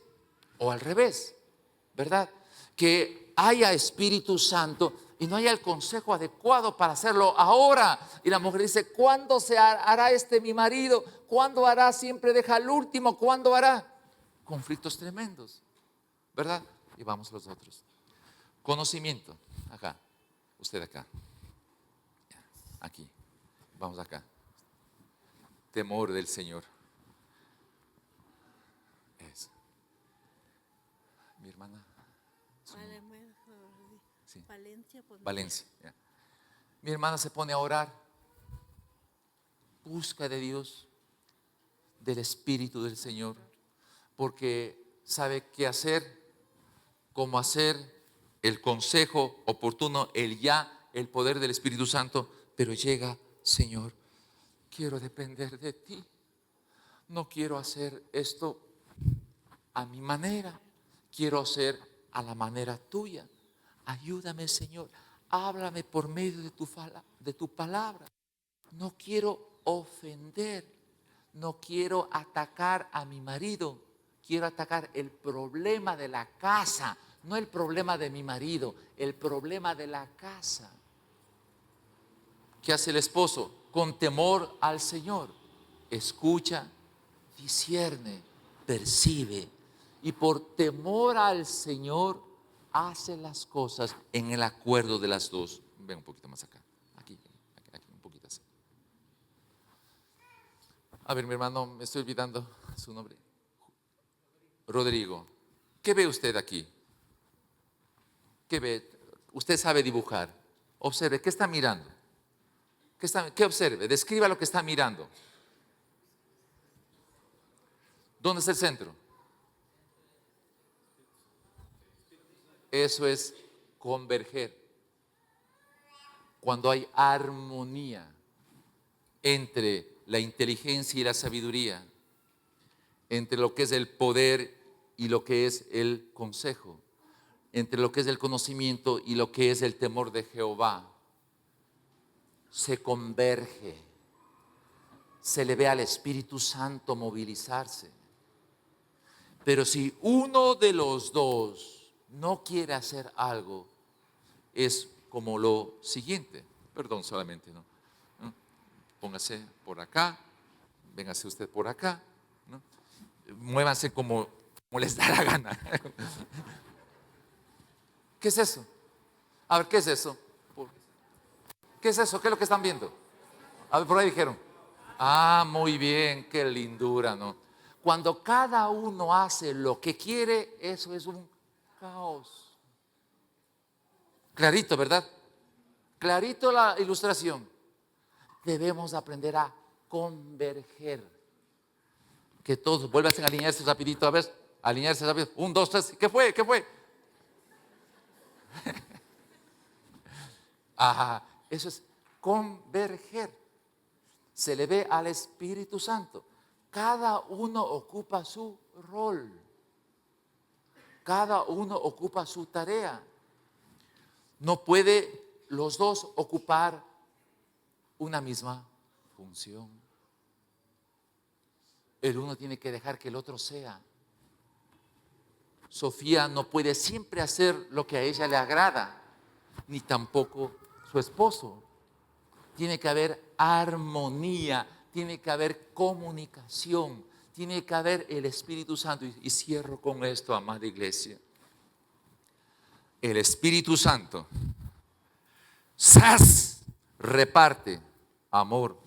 ¿verdad? Que haya Espíritu Santo y no haya el consejo adecuado para hacerlo ahora. Y la mujer dice, ¿cuándo se hará mi marido? ¿Cuándo hará? Siempre deja al último. ¿Cuándo hará? Conflictos tremendos, ¿verdad? Y vamos los otros. Conocimiento, acá, usted acá, aquí, vamos acá. Temor del Señor. Eso. Mi hermana. Sí. Valencia. Ya. Mi hermana se pone a orar. Busca de Dios, del Espíritu del Señor, porque sabe qué hacer, cómo hacer, el consejo oportuno, el poder del Espíritu Santo, pero llega, Señor, quiero depender de ti. No quiero hacer esto a mi manera, quiero hacer a la manera tuya. Ayúdame, Señor, háblame por medio de tu palabra. No quiero ofender, no quiero atacar a mi marido, quiero atacar el problema de la casa, no el problema de mi marido, el problema de la casa. ¿Qué hace el esposo? Con temor al Señor, escucha, discierne, percibe, y por temor al Señor hace las cosas en el acuerdo de las dos. Ven un poquito más acá, aquí, un poquito así. A ver, mi hermano, me estoy olvidando su nombre. Rodrigo. ¿Qué ve usted aquí? ¿Qué ve? Usted sabe dibujar. Observe, ¿qué está mirando? ¿Qué observe? Describa lo que está mirando. ¿Dónde es el centro? Eso es converger. Cuando hay armonía entre la inteligencia y la sabiduría, entre lo que es el poder y lo que es el consejo, entre lo que es el conocimiento y lo que es el temor de Jehová, se converge, se le ve al Espíritu Santo movilizarse. Pero si uno de los dos no quiere hacer algo, es como lo siguiente. Perdón solamente, ¿no? ¿No? Póngase por acá, véngase usted por acá, ¿no? Muévanse como les da la gana. ¿Qué es eso? A ver, ¿qué es eso? ¿Qué es eso? ¿Qué es lo que están viendo? A ver, por ahí dijeron. Ah, muy bien, qué lindura, ¿no? Cuando cada uno hace lo que quiere, eso es un caos. Clarito, ¿verdad? Clarito la ilustración. Debemos aprender a converger. Que todos vuelvan a alinearse rapidito, a ver, alinearse rápido. 1, 2, 3, ¿qué fue? ¿Qué fue? Ajá, eso es converger. Se le ve al Espíritu Santo. Cada uno ocupa su rol. Cada uno ocupa su tarea. No puede los dos ocupar una misma función. El uno tiene que dejar que el otro sea. Sofía no puede siempre hacer lo que a ella le agrada, ni tampoco su esposo. Tiene que haber armonía, tiene que haber comunicación, tiene que haber el Espíritu Santo. Y cierro con esto, amada iglesia. El Espíritu Santo, ¡zas!, reparte amor,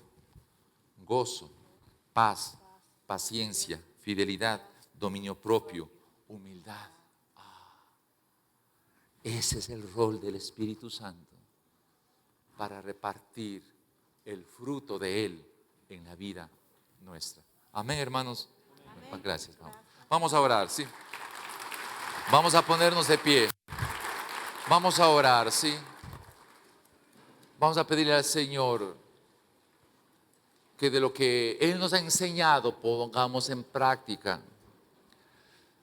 gozo, paz, paciencia, fidelidad, dominio propio, humildad. Ese es el rol del Espíritu Santo, para repartir el fruto de Él en la vida nuestra. Amén, hermanos. Amén. Gracias. Vamos a orar, ¿sí? Vamos a ponernos de pie. Vamos a orar, ¿sí? Vamos a pedirle al Señor que de lo que Él nos ha enseñado pongamos en práctica.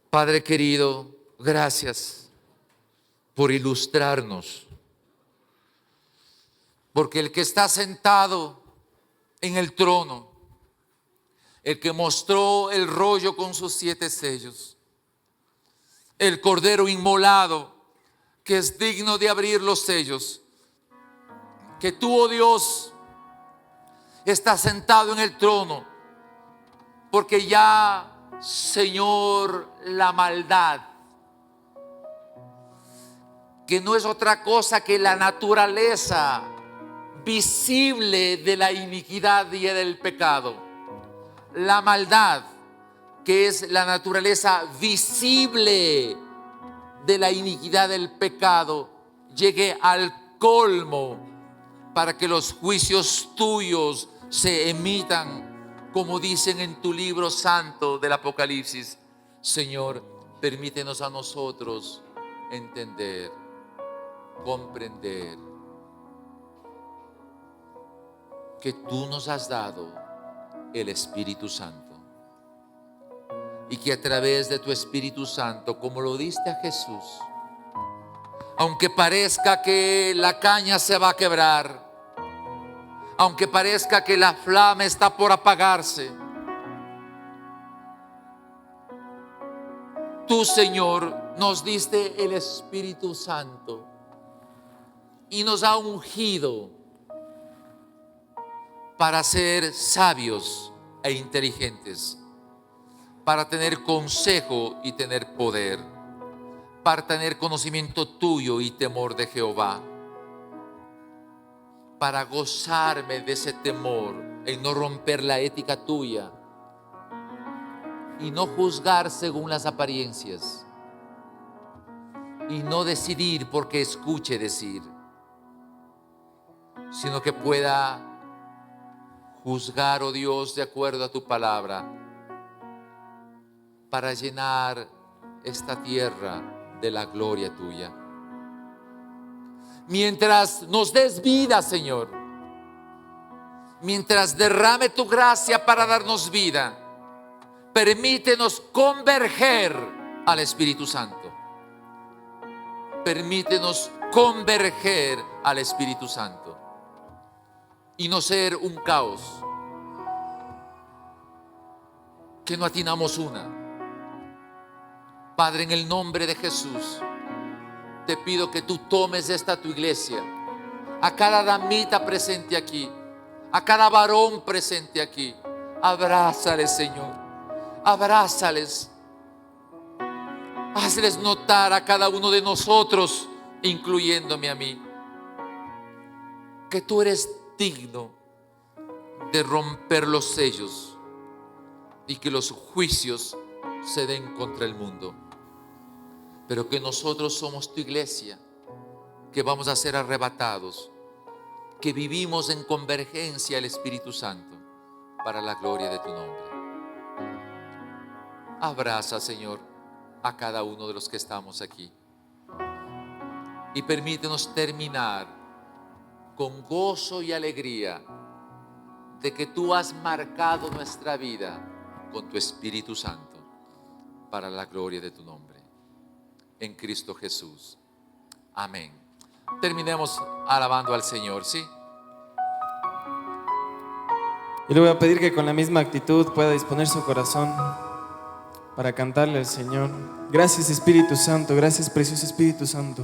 Padre querido, gracias por ilustrarnos. Porque el que está sentado en el trono, el que mostró el rollo con sus 7 sellos, el cordero inmolado que es digno de abrir los sellos, que tú, oh Dios, estás sentado en el trono, porque ya, Señor, la maldad, que no es otra cosa que la naturaleza visible de la iniquidad y del pecado, la maldad, que es la naturaleza visible de la iniquidad del pecado, llegue al colmo para que los juicios tuyos se emitan, como dicen en tu libro santo del Apocalipsis. Señor, permítenos a nosotros entender, comprender que tú nos has dado el Espíritu Santo, y que a través de tu Espíritu Santo, como lo diste a Jesús, aunque parezca que la caña se va a quebrar, aunque parezca que la flama está por apagarse, tú, Señor, nos diste el Espíritu Santo y nos ha ungido para ser sabios e inteligentes, para tener consejo y tener poder, para tener conocimiento tuyo y temor de Jehová, para gozarme de ese temor en no romper la ética tuya y no juzgar según las apariencias y no decidir porque escuche decir, sino que pueda juzgar, oh Dios, de acuerdo a tu palabra, para llenar esta tierra de la gloria tuya. Mientras nos des vida, Señor, mientras derrame tu gracia para darnos vida, permítenos converger al Espíritu Santo. Permítenos converger al Espíritu Santo y no ser un caos, que no atinamos una. Padre, en el nombre de Jesús, te pido que tú tomes esta tu iglesia, a cada damita presente aquí, a cada varón presente aquí. Abrázales, Señor, abrázales. Hazles notar a cada uno de nosotros, incluyéndome a mí, que tú eres digno de romper los sellos y que los juicios se den contra el mundo. Pero que nosotros somos tu iglesia, que vamos a ser arrebatados, que vivimos en convergencia al Espíritu Santo para la gloria de tu nombre. Abraza, Señor, a cada uno de los que estamos aquí y permítenos terminar con gozo y alegría de que tú has marcado nuestra vida con tu Espíritu Santo para la gloria de tu nombre. En Cristo Jesús. Amén. Terminemos alabando al Señor, ¿sí? Y le voy a pedir que con la misma actitud pueda disponer su corazón para cantarle al Señor. Gracias, Espíritu Santo, gracias, precioso Espíritu Santo.